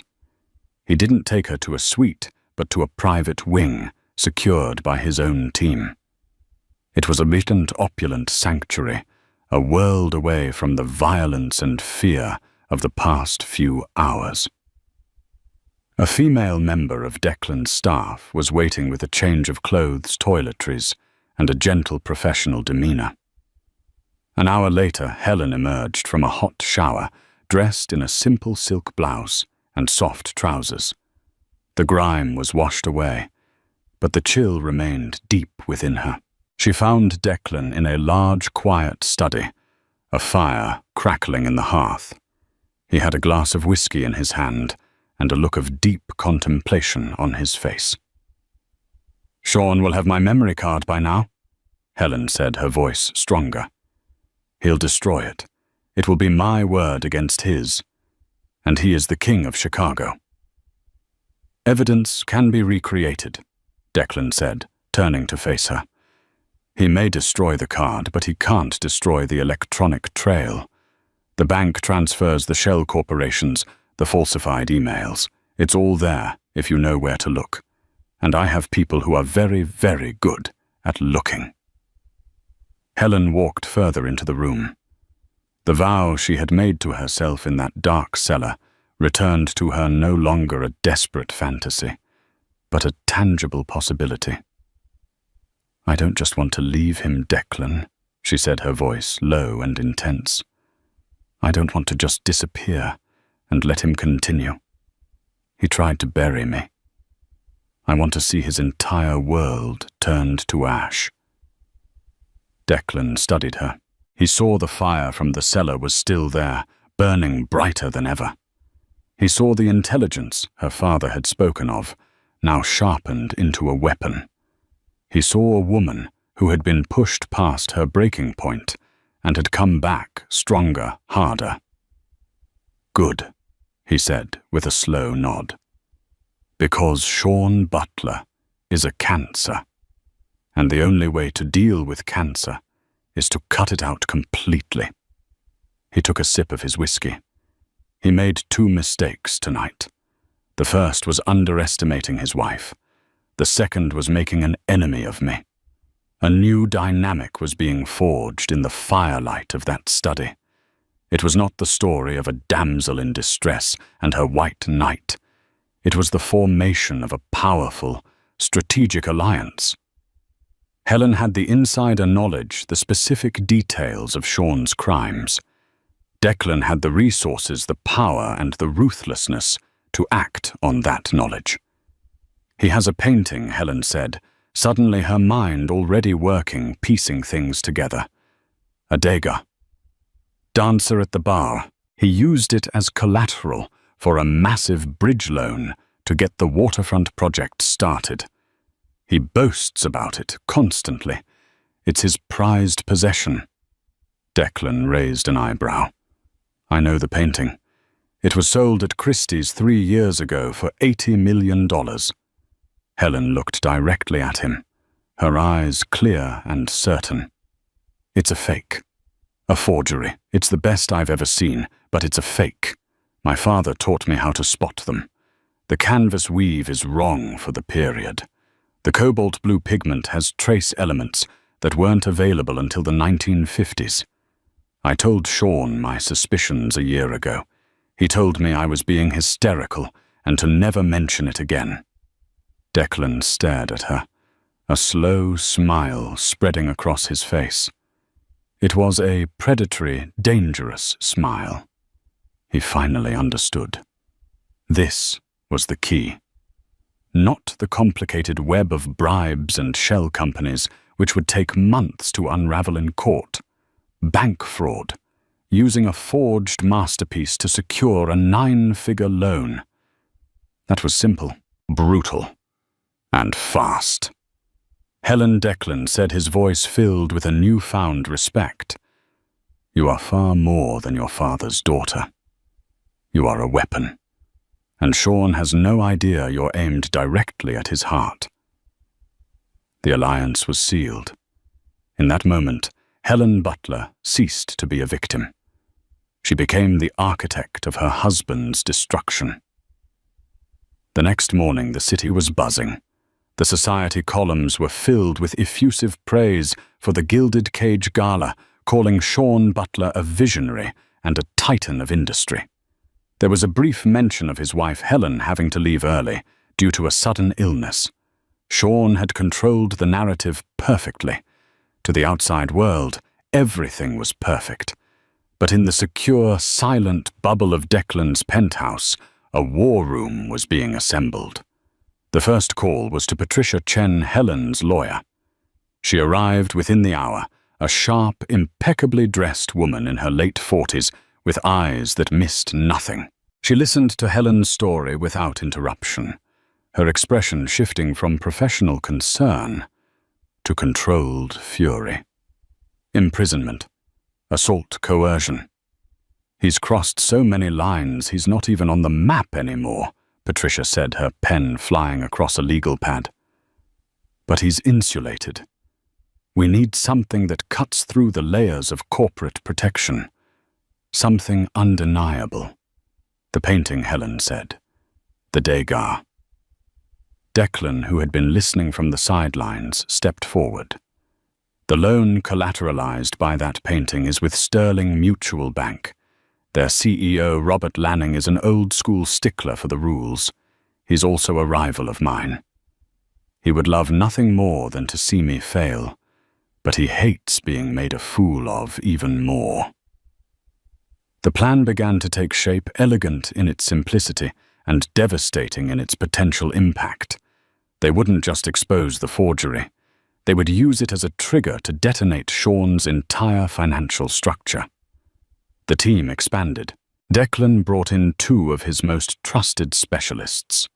Speaker 1: He didn't take her to a suite, but to a private wing secured by his own team. It was a latent, opulent sanctuary, a world away from the violence and fear of the past few hours. A female member of Declan's staff was waiting with a change of clothes, toiletries, and a gentle professional demeanor. An hour later, Helen emerged from a hot shower, dressed in a simple silk blouse and soft trousers. The grime was washed away, but the chill remained deep within her. She found Declan in a large, quiet study, a fire crackling in the hearth. He had a glass of whiskey in his hand and a look of deep contemplation on his face. "Sean will have my memory card by now," Helen said, her voice stronger. "He'll destroy it. It will be my word against his. And he is the king of Chicago." "Evidence can be recreated," Declan said, turning to face her. "He may destroy the card, but he can't destroy the electronic trail. The bank transfers the shell corporations, the falsified emails. It's all there if you know where to look. And I have people who are very, very good at looking." Helen walked further into the room. The vow she had made to herself in that dark cellar returned to her no longer a desperate fantasy, but a tangible possibility. "I don't just want to leave him, Declan," she said, her voice low and intense. "I don't want to just disappear and let him continue. He tried to bury me. I want to see his entire world turned to ash." Declan studied her. He saw the fire from the cellar was still there, burning brighter than ever. He saw the intelligence her father had spoken of, now sharpened into a weapon. He saw a woman who had been pushed past her breaking point and had come back stronger, harder. "Good," he said with a slow nod. "Because Sean Butler is a cancer. And the only way to deal with cancer is to cut it out completely." He took a sip of his whiskey. He made 2 mistakes tonight. The first was underestimating his wife. The second was making an enemy of me. A new dynamic was being forged in the firelight of that study. It was not the story of a damsel in distress and her white knight. It was the formation of a powerful, strategic alliance. Helen had the insider knowledge, the specific details of Sean's crimes. Declan had the resources, the power, and the ruthlessness to act on that knowledge. "He has a painting," Helen said, suddenly her mind already working, piecing things together. "A Degas. Dancer at the bar. He used it as collateral for a massive bridge loan to get the waterfront project started. He boasts about it constantly. It's his prized possession." Declan raised an eyebrow. "I know the painting. It was sold at Christie's 3 years ago for $80 million. Helen looked directly at him, her eyes clear and certain. "It's a fake. A forgery. It's the best I've ever seen, but it's a fake. My father taught me how to spot them. The canvas weave is wrong for the period. The cobalt blue pigment has trace elements that weren't available until the 1950s. I told Sean my suspicions a year ago. He told me I was being hysterical and to never mention it again." Declan stared at her, a slow smile spreading across his face. It was a predatory, dangerous smile. He finally understood. This was the key. Not the complicated web of bribes and shell companies which would take months to unravel in court. Bank fraud, using a forged masterpiece to secure a 9-figure loan. That was simple, brutal, And fast. Helen Declan said, his voice filled with a newfound respect. You are far more than your father's daughter. You are a weapon, and Sean has no idea you're aimed directly at his heart. The alliance was sealed. In that moment, Helen Butler ceased to be a victim. She became the architect of her husband's destruction. The next morning, the city was buzzing. The society columns were filled with effusive praise for the Gilded Cage Gala, calling Sean Butler a visionary and a titan of industry. There was a brief mention of his wife Helen having to leave early due to a sudden illness. Sean had controlled the narrative perfectly. To the outside world, everything was perfect. But in the secure, silent bubble of Declan's penthouse, a war room was being assembled. The first call was to Patricia Chen, Helen's lawyer. She arrived within the hour, a sharp, impeccably dressed woman in her late 40s with eyes that missed nothing. She listened to Helen's story without interruption, her expression shifting from professional concern to controlled fury. Imprisonment, assault, coercion. He's crossed so many lines he's not even on the map anymore, Patricia said, her pen flying across a legal pad. But he's insulated. We need something that cuts through the layers of corporate protection. Something undeniable. The painting, Helen said. The Degas. Declan, who had been listening from the sidelines, stepped forward. The loan collateralized by that painting is with Sterling Mutual Bank. Their CEO, Robert Lanning, is an old-school stickler for the rules. He's also a rival of mine. He would love nothing more than to see me fail, but he hates being made a fool of even more. The plan began to take shape, elegant in its simplicity and devastating in its potential impact. They wouldn't just expose the forgery. They would use it as a trigger to detonate Sean's entire financial structure. The team expanded. Declan brought in 2 of his most trusted specialists.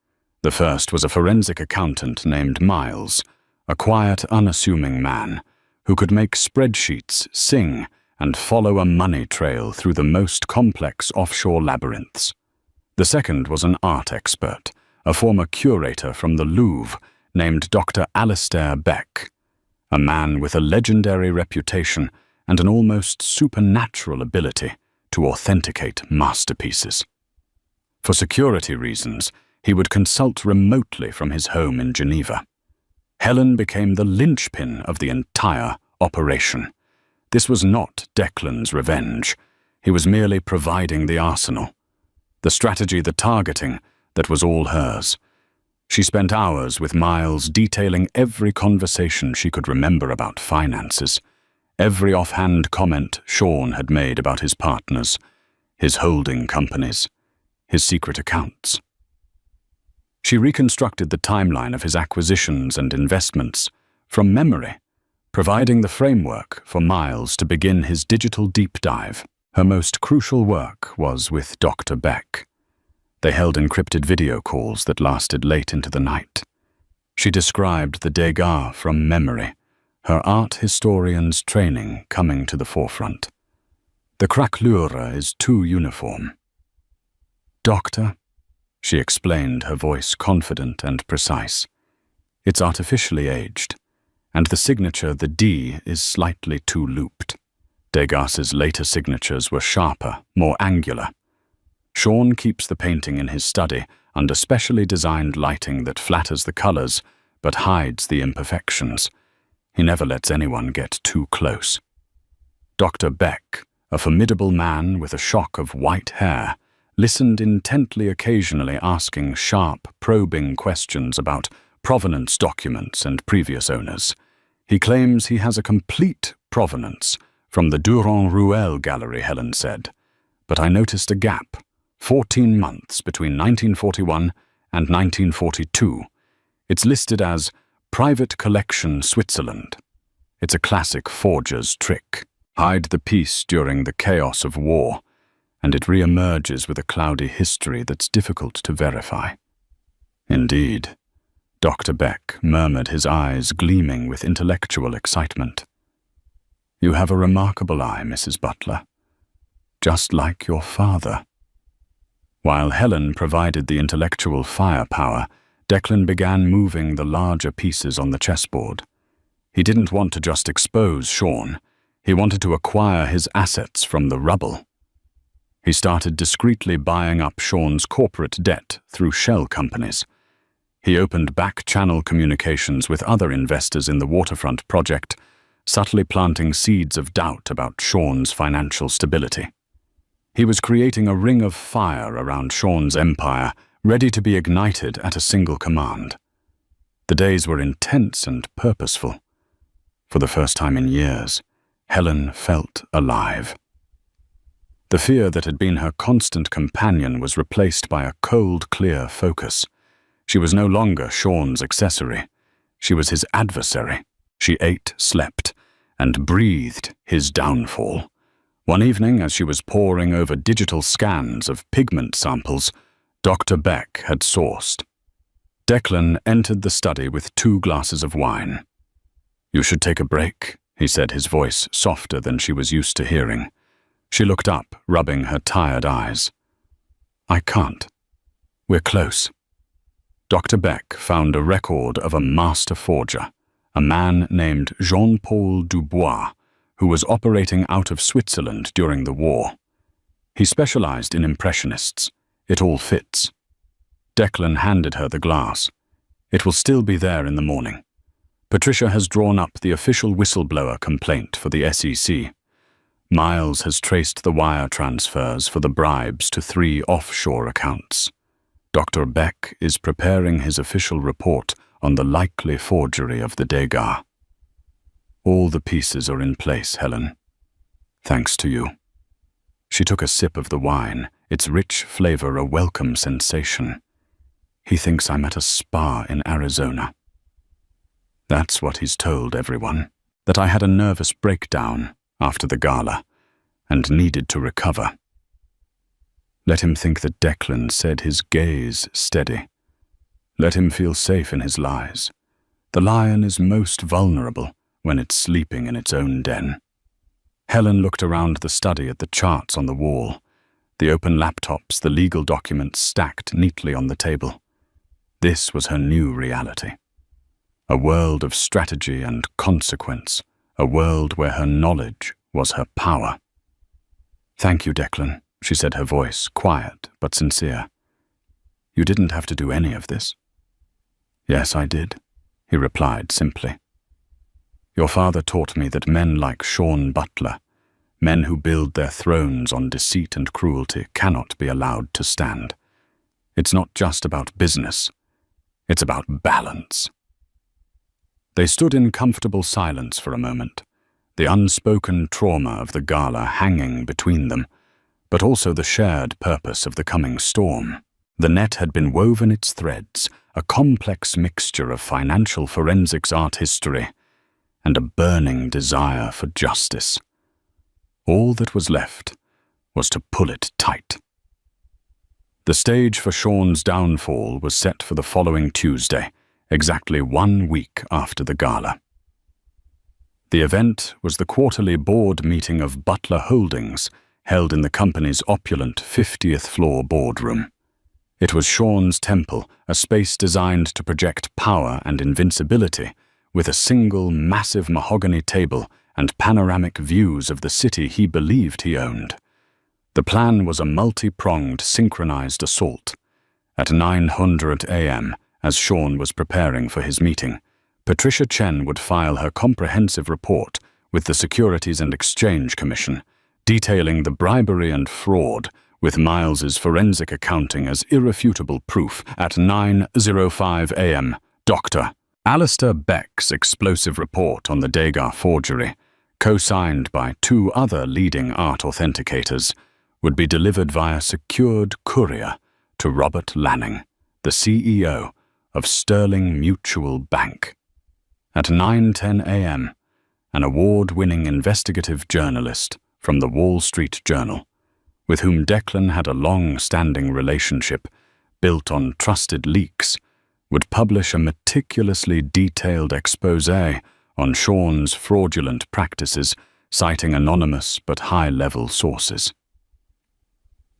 Speaker 1: The first was a forensic accountant named Miles, a quiet, unassuming man who could make spreadsheets sing and follow a money trail through the most complex offshore labyrinths. The second was an art expert, a former curator from the Louvre named Dr. Alistair Beck, a man with a legendary reputation and an almost supernatural ability to authenticate masterpieces. For security reasons, he would consult remotely from his home in Geneva. Helen became the linchpin of the entire operation. This was not Declan's revenge. He was merely providing the arsenal. The strategy, the targeting, that was all hers. She spent hours with Miles detailing every conversation she could remember about finances, every offhand comment Sean had made about his partners, his holding companies, his secret accounts. She reconstructed the timeline of his acquisitions and investments from memory, providing the framework for Miles to begin his digital deep dive. Her most crucial work was with Dr. Beck. They held encrypted video calls that lasted late into the night. She described the Degas from memory, her art historian's training coming to the forefront. The craquelure is too uniform. Doctor, she explained, her voice confident and precise. It's artificially aged, and the signature, the D, is slightly too looped. Degas's later signatures were sharper, more angular. Sean keeps the painting in his study under specially designed lighting that flatters the colors but hides the imperfections. He never lets anyone get too close. Dr. Beck, a formidable man with a shock of white hair, listened intently, occasionally asking sharp, probing questions about provenance documents and previous owners. He claims he has a complete provenance from the Durand-Ruel gallery, Helen said. But I noticed a gap, 14 months between 1941 and 1942. It's listed as Private Collection Switzerland. It's a classic forger's trick. Hide the piece during the chaos of war, and it re-emerges with a cloudy history that's difficult to verify. Indeed. Dr. Beck murmured, his eyes gleaming with intellectual excitement. "You have a remarkable eye, Mrs. Butler. Just like your father." While Helen provided the intellectual firepower, Declan began moving the larger pieces on the chessboard. He didn't want to just expose Sean. He wanted to acquire his assets from the rubble. He started discreetly buying up Sean's corporate debt through shell companies. He opened back-channel communications with other investors in the waterfront project, subtly planting seeds of doubt about Sean's financial stability. He was creating a ring of fire around Sean's empire, ready to be ignited at a single command. The days were intense and purposeful. For the first time in years, Helen felt alive. The fear that had been her constant companion was replaced by a cold, clear focus. She was no longer Sean's accessory. She was his adversary. She ate, slept, and breathed his downfall. One evening, as she was poring over digital scans of pigment samples Dr. Beck had sourced, Declan entered the study with 2 glasses of wine. "You should take a break," he said, his voice softer than she was used to hearing. She looked up, rubbing her tired eyes. "I can't. We're close." Dr. Beck found a record of a master forger, a man named Jean-Paul Dubois, who was operating out of Switzerland during the war. He specialized in impressionists. It all fits. Declan handed her the glass. "It will still be there in the morning. Patricia has drawn up the official whistleblower complaint for the SEC. Miles has traced the wire transfers for the bribes to 3 offshore accounts. Dr. Beck is preparing his official report on the likely forgery of the Degas. All the pieces are in place, Helen. Thanks to you." She took a sip of the wine, its rich flavor a welcome sensation. "He thinks I'm at a spa in Arizona." That's what he's told everyone, that I had a nervous breakdown after the gala and needed to recover. Let him think that Declan said, his gaze steady. Let him feel safe in his lies. The lion is most vulnerable when it's sleeping in its own den. Helen looked around the study at the charts on the wall, the open laptops, the legal documents stacked neatly on the table. This was her new reality. A world of strategy and consequence, a world where her knowledge was her power. "Thank you, Declan," she said, her voice quiet but sincere. "You didn't have to do any of this." "Yes, I did," he replied simply. "Your father taught me that men like Sean Butler, men who build their thrones on deceit and cruelty, cannot be allowed to stand. It's not just about business. It's about balance." They stood in comfortable silence for a moment, the unspoken trauma of the gala hanging between them, but also the shared purpose of the coming storm. The net had been woven its threads, a complex mixture of financial forensics art history and a burning desire for justice. All that was left was to pull it tight. The stage for Sean's downfall was set for the following Tuesday, exactly 1 week after the gala. The event was the quarterly board meeting of Butler Holdings, held in the company's opulent 50th floor boardroom. It was Sean's temple, a space designed to project power and invincibility, with a single massive mahogany table and panoramic views of the city he believed he owned. The plan was a multi-pronged synchronized assault. At 9:00 a.m., as Sean was preparing for his meeting, Patricia Chen would file her comprehensive report with the Securities and Exchange Commission, detailing the bribery and fraud, with Miles's forensic accounting as irrefutable proof. At 9:05 a.m., Dr. Alistair Beck's explosive report on the Degas forgery, co-signed by 2 other leading art authenticators, would be delivered via secured courier to Robert Lanning, the CEO of Sterling Mutual Bank. At 9:10 a.m., an award-winning investigative journalist from the Wall Street Journal, with whom Declan had a long-standing relationship built on trusted leaks, would publish a meticulously detailed exposé on Sean's fraudulent practices, citing anonymous but high-level sources.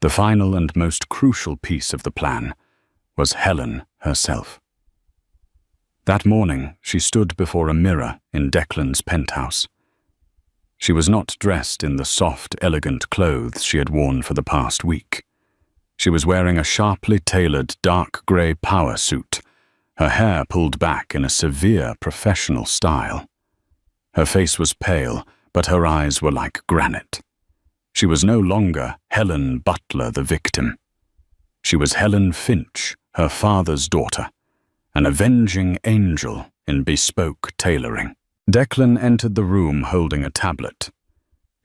Speaker 1: The final and most crucial piece of the plan was Helen herself. That morning, she stood before a mirror in Declan's penthouse. She was not dressed in the soft, elegant clothes she had worn for the past week. She was wearing a sharply tailored dark grey power suit, her hair pulled back in a severe professional style. Her face was pale, but her eyes were like granite. She was no longer Helen Butler, the victim. She was Helen Finch, her father's daughter, an avenging angel in bespoke tailoring. Declan entered the room holding a tablet.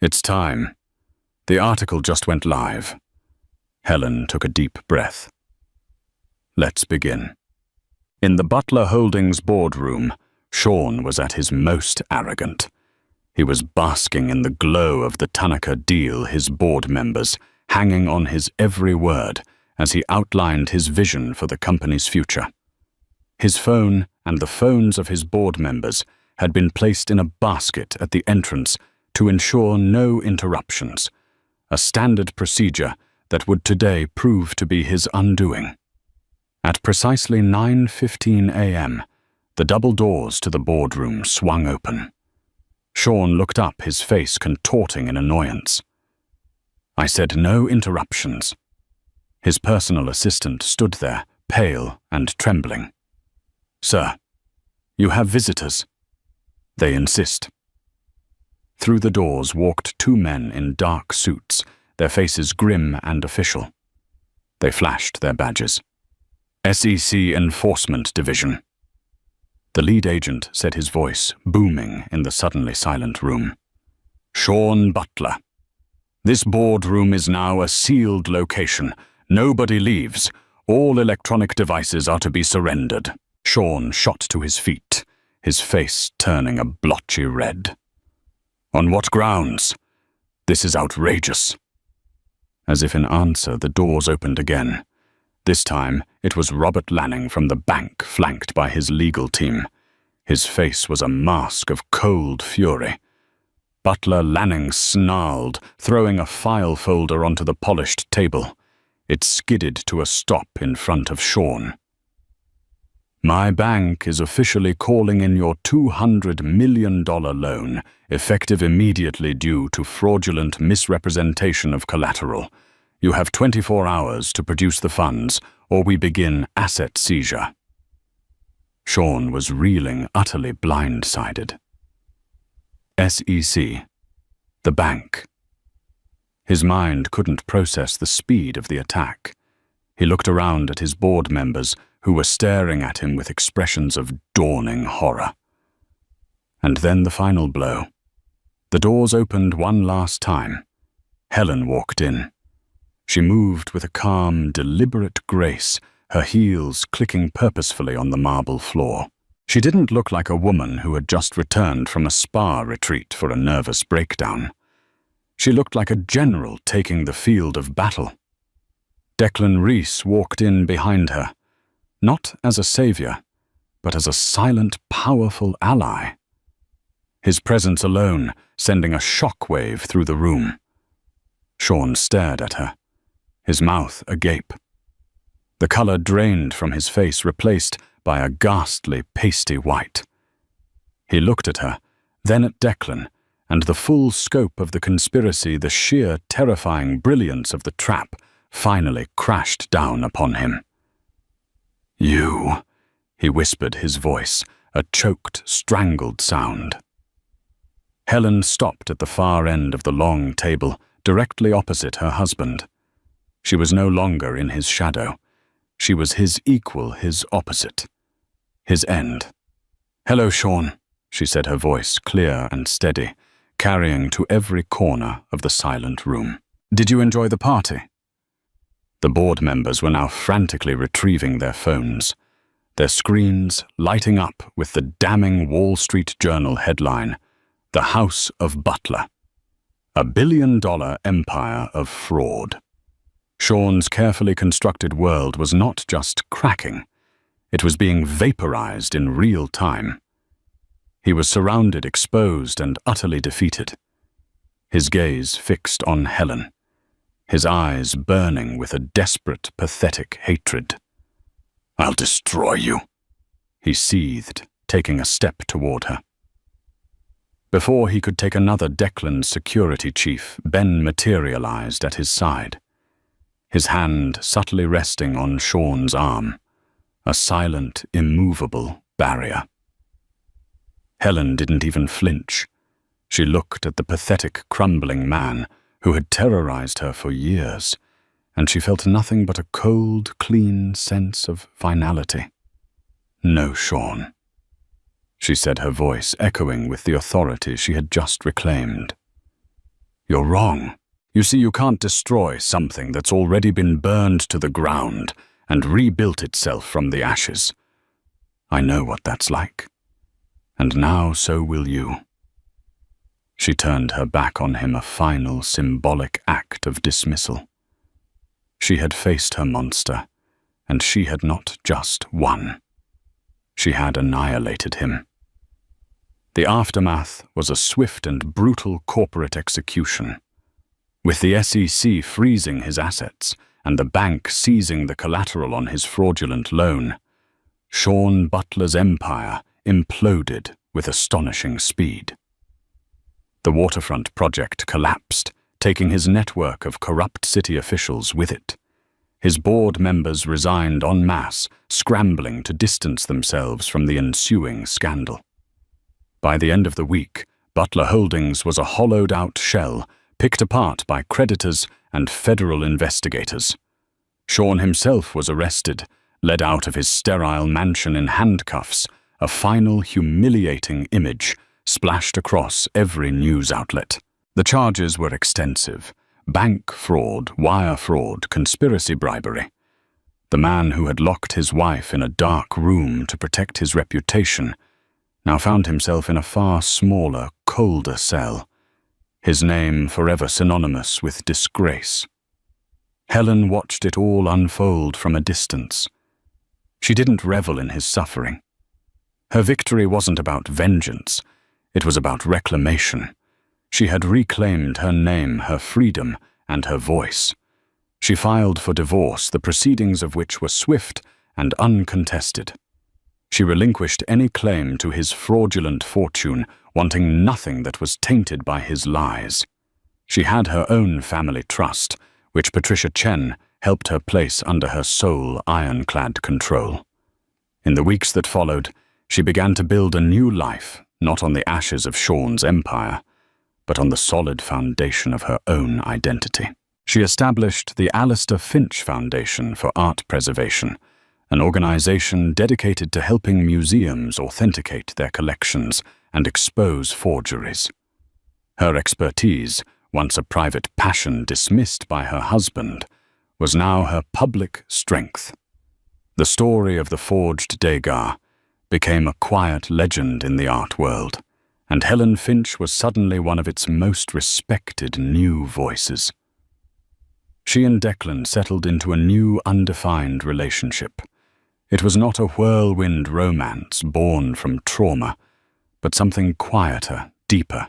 Speaker 1: "It's time. The article just went live." Helen took a deep breath. "Let's begin." In the Butler Holdings boardroom, Sean was at his most arrogant. He was basking in the glow of the Tanaka deal, his board members hanging on his every word as he outlined his vision for the company's future. His phone and the phones of his board members had been placed in a basket at the entrance to ensure no interruptions, a standard procedure that would today prove to be his undoing. At precisely 9:15 a.m., the double doors to the boardroom swung open. Sean looked up, his face contorting in annoyance. "I said no interruptions." His personal assistant stood there, pale and trembling. "Sir, you have visitors." "They insist." Through the doors walked two men in dark suits, their faces grim and official. They flashed their badges. "SEC Enforcement Division." The lead agent said, his voice booming in the suddenly silent room. "Sean Butler. This boardroom is now a sealed location. Nobody leaves. All electronic devices are to be surrendered." Sean shot to his feet, his face turning a blotchy red. "On what grounds? This is outrageous." As if in answer, the doors opened again. This time, it was Robert Lanning from the bank, flanked by his legal team. His face was a mask of cold fury. Butler Lanning snarled, throwing a file folder onto the polished table. It skidded to a stop in front of Sean. "My bank is officially calling in your $200 million loan, effective immediately due to fraudulent misrepresentation of collateral. You have 24 hours to produce the funds, or we begin asset seizure." Sean was reeling, utterly blindsided. SEC. The bank. His mind couldn't process the speed of the attack. He looked around at his board members, who were staring at him with expressions of dawning horror. And then the final blow. The doors opened one last time. Helen walked in. She moved with a calm, deliberate grace, her heels clicking purposefully on the marble floor. She didn't look like a woman who had just returned from a spa retreat for a nervous breakdown. She looked like a general taking the field of battle. Declan Reese walked in behind her, not as a savior, but as a silent, powerful ally. His presence alone sending a shockwave through the room. Sean stared at her, his mouth agape. The color drained from his face, replaced by a ghastly, pasty white. He looked at her, then at Declan, and the full scope of the conspiracy, the sheer, terrifying brilliance of the trap, finally crashed down upon him. "You," he whispered, his voice, a choked, strangled sound. Helen stopped at the far end of the long table, directly opposite her husband. She was no longer in his shadow. She was his equal, his opposite. His end. "Hello, Sean," she said, her voice clear and steady, carrying to every corner of the silent room. "Did you enjoy the party?" The board members were now frantically retrieving their phones, their screens lighting up with the damning Wall Street Journal headline, "The House of Butler. A billion-dollar empire of fraud." Sean's carefully constructed world was not just cracking. It was being vaporized in real time. He was surrounded, exposed, and utterly defeated. His gaze fixed on Helen, his eyes burning with a desperate, pathetic hatred. "I'll destroy you," he seethed, taking a step toward her. Before he could take another, Declan's security chief, Ben, materialized at his side, his hand subtly resting on Sean's arm, a silent, immovable barrier. Helen didn't even flinch. She looked at the pathetic, crumbling man who had terrorized her for years, and she felt nothing but a cold, clean sense of finality. "No, Sean," she said, her voice echoing with the authority she had just reclaimed. "You're wrong. You see, you can't destroy something that's already been burned to the ground and rebuilt itself from the ashes. I know what that's like. And now so will you." She turned her back on him, a final, symbolic act of dismissal. She had faced her monster, and she had not just won. She had annihilated him. The aftermath was a swift and brutal corporate execution. With the SEC freezing his assets and the bank seizing the collateral on his fraudulent loan, Sean Butler's empire imploded with astonishing speed. The waterfront project collapsed, taking his network of corrupt city officials with it. His board members resigned en masse, scrambling to distance themselves from the ensuing scandal. By the end of the week, Butler Holdings was a hollowed-out shell, picked apart by creditors and federal investigators. Sean himself was arrested, led out of his sterile mansion in handcuffs, a final humiliating image splashed across every news outlet. The charges were extensive: bank fraud, wire fraud, conspiracy bribery. The man who had locked his wife in a dark room to protect his reputation now found himself in a far smaller, colder cell, his name forever synonymous with disgrace. Helen watched it all unfold from a distance. She didn't revel in his suffering. Her victory wasn't about vengeance. It was about reclamation. She had reclaimed her name, her freedom, and her voice. She filed for divorce, the proceedings of which were swift and uncontested. She relinquished any claim to his fraudulent fortune, wanting nothing that was tainted by his lies. She had her own family trust, which Patricia Chen helped her place under her sole ironclad control. In the weeks that followed, she began to build a new life, not on the ashes of Sean's empire, but on the solid foundation of her own identity. She established the Alistair Finch Foundation for Art Preservation, an organization dedicated to helping museums authenticate their collections and expose forgeries. Her expertise, once a private passion dismissed by her husband, was now her public strength. The story of the forged Degas became a quiet legend in the art world, and Helen Finch was suddenly one of its most respected new voices. She and Declan settled into a new, undefined relationship. It was not a whirlwind romance born from trauma, but something quieter, deeper.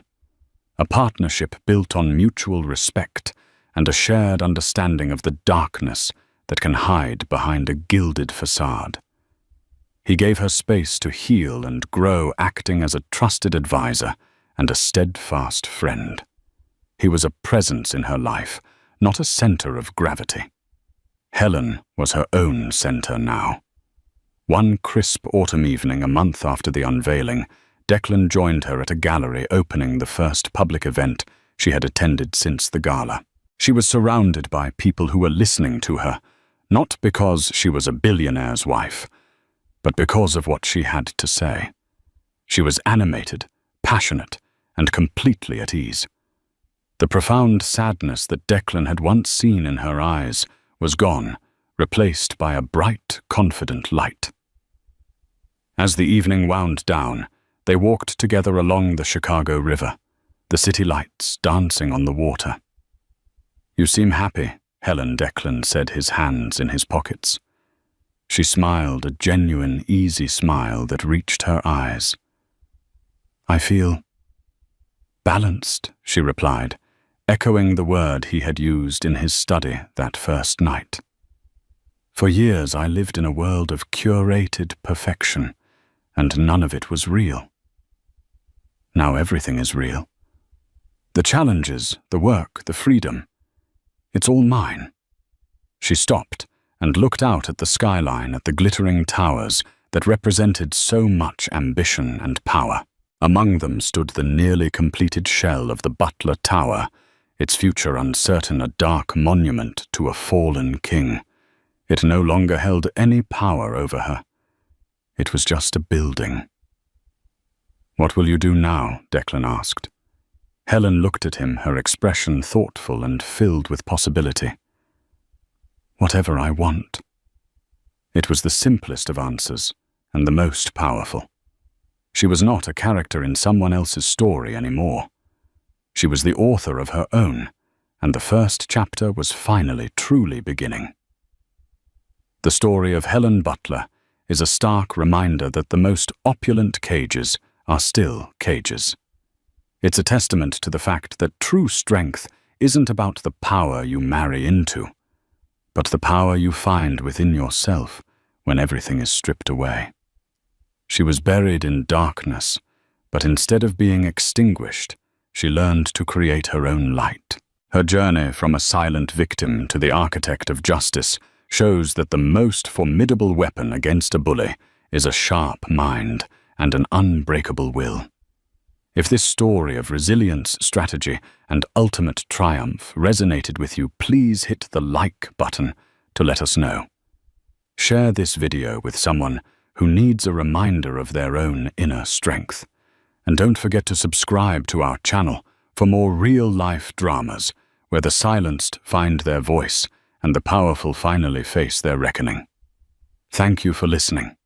Speaker 1: A partnership built on mutual respect and a shared understanding of the darkness that can hide behind a gilded facade. He gave her space to heal and grow, acting as a trusted advisor and a steadfast friend. He was a presence in her life, not a center of gravity. Helen was her own center now. One crisp autumn evening, a month after the unveiling, Declan joined her at a gallery opening the first public event she had attended since the gala. She was surrounded by people who were listening to her, not because she was a billionaire's wife, but because of what she had to say. She was animated, passionate, and completely at ease. The profound sadness that Declan had once seen in her eyes was gone, replaced by a bright, confident light. As the evening wound down, they walked together along the Chicago River, the city lights dancing on the water. "You seem happy," Declan said, his hands in his pockets. She smiled, a genuine, easy smile that reached her eyes. "I feel balanced," she replied, echoing the word he had used in his study that first night. "For years I lived in a world of curated perfection, and none of it was real. Now everything is real. The challenges, the work, the freedom. It's all mine." She stopped and looked out at the skyline, at the glittering towers that represented so much ambition and power. Among them stood the nearly completed shell of the Butler Tower, its future uncertain, a dark monument to a fallen king. It no longer held any power over her. It was just a building. "What will you do now?" Declan asked. Helen looked at him, her expression thoughtful and filled with possibility. "Whatever I want." It was the simplest of answers, and the most powerful. She was not a character in someone else's story anymore. She was the author of her own, and the first chapter was finally truly beginning. The story of Helen Butler is a stark reminder that the most opulent cages are still cages. It's a testament to the fact that true strength isn't about the power you marry into, but the power you find within yourself when everything is stripped away. She was buried in darkness, but instead of being extinguished, she learned to create her own light. Her journey from a silent victim to the architect of justice shows that the most formidable weapon against a bully is a sharp mind and an unbreakable will. If this story of resilience, strategy, and ultimate triumph resonated with you, please hit the like button to let us know. Share this video with someone who needs a reminder of their own inner strength. And don't forget to subscribe to our channel for more real-life dramas where the silenced find their voice and the powerful finally face their reckoning. Thank you for listening.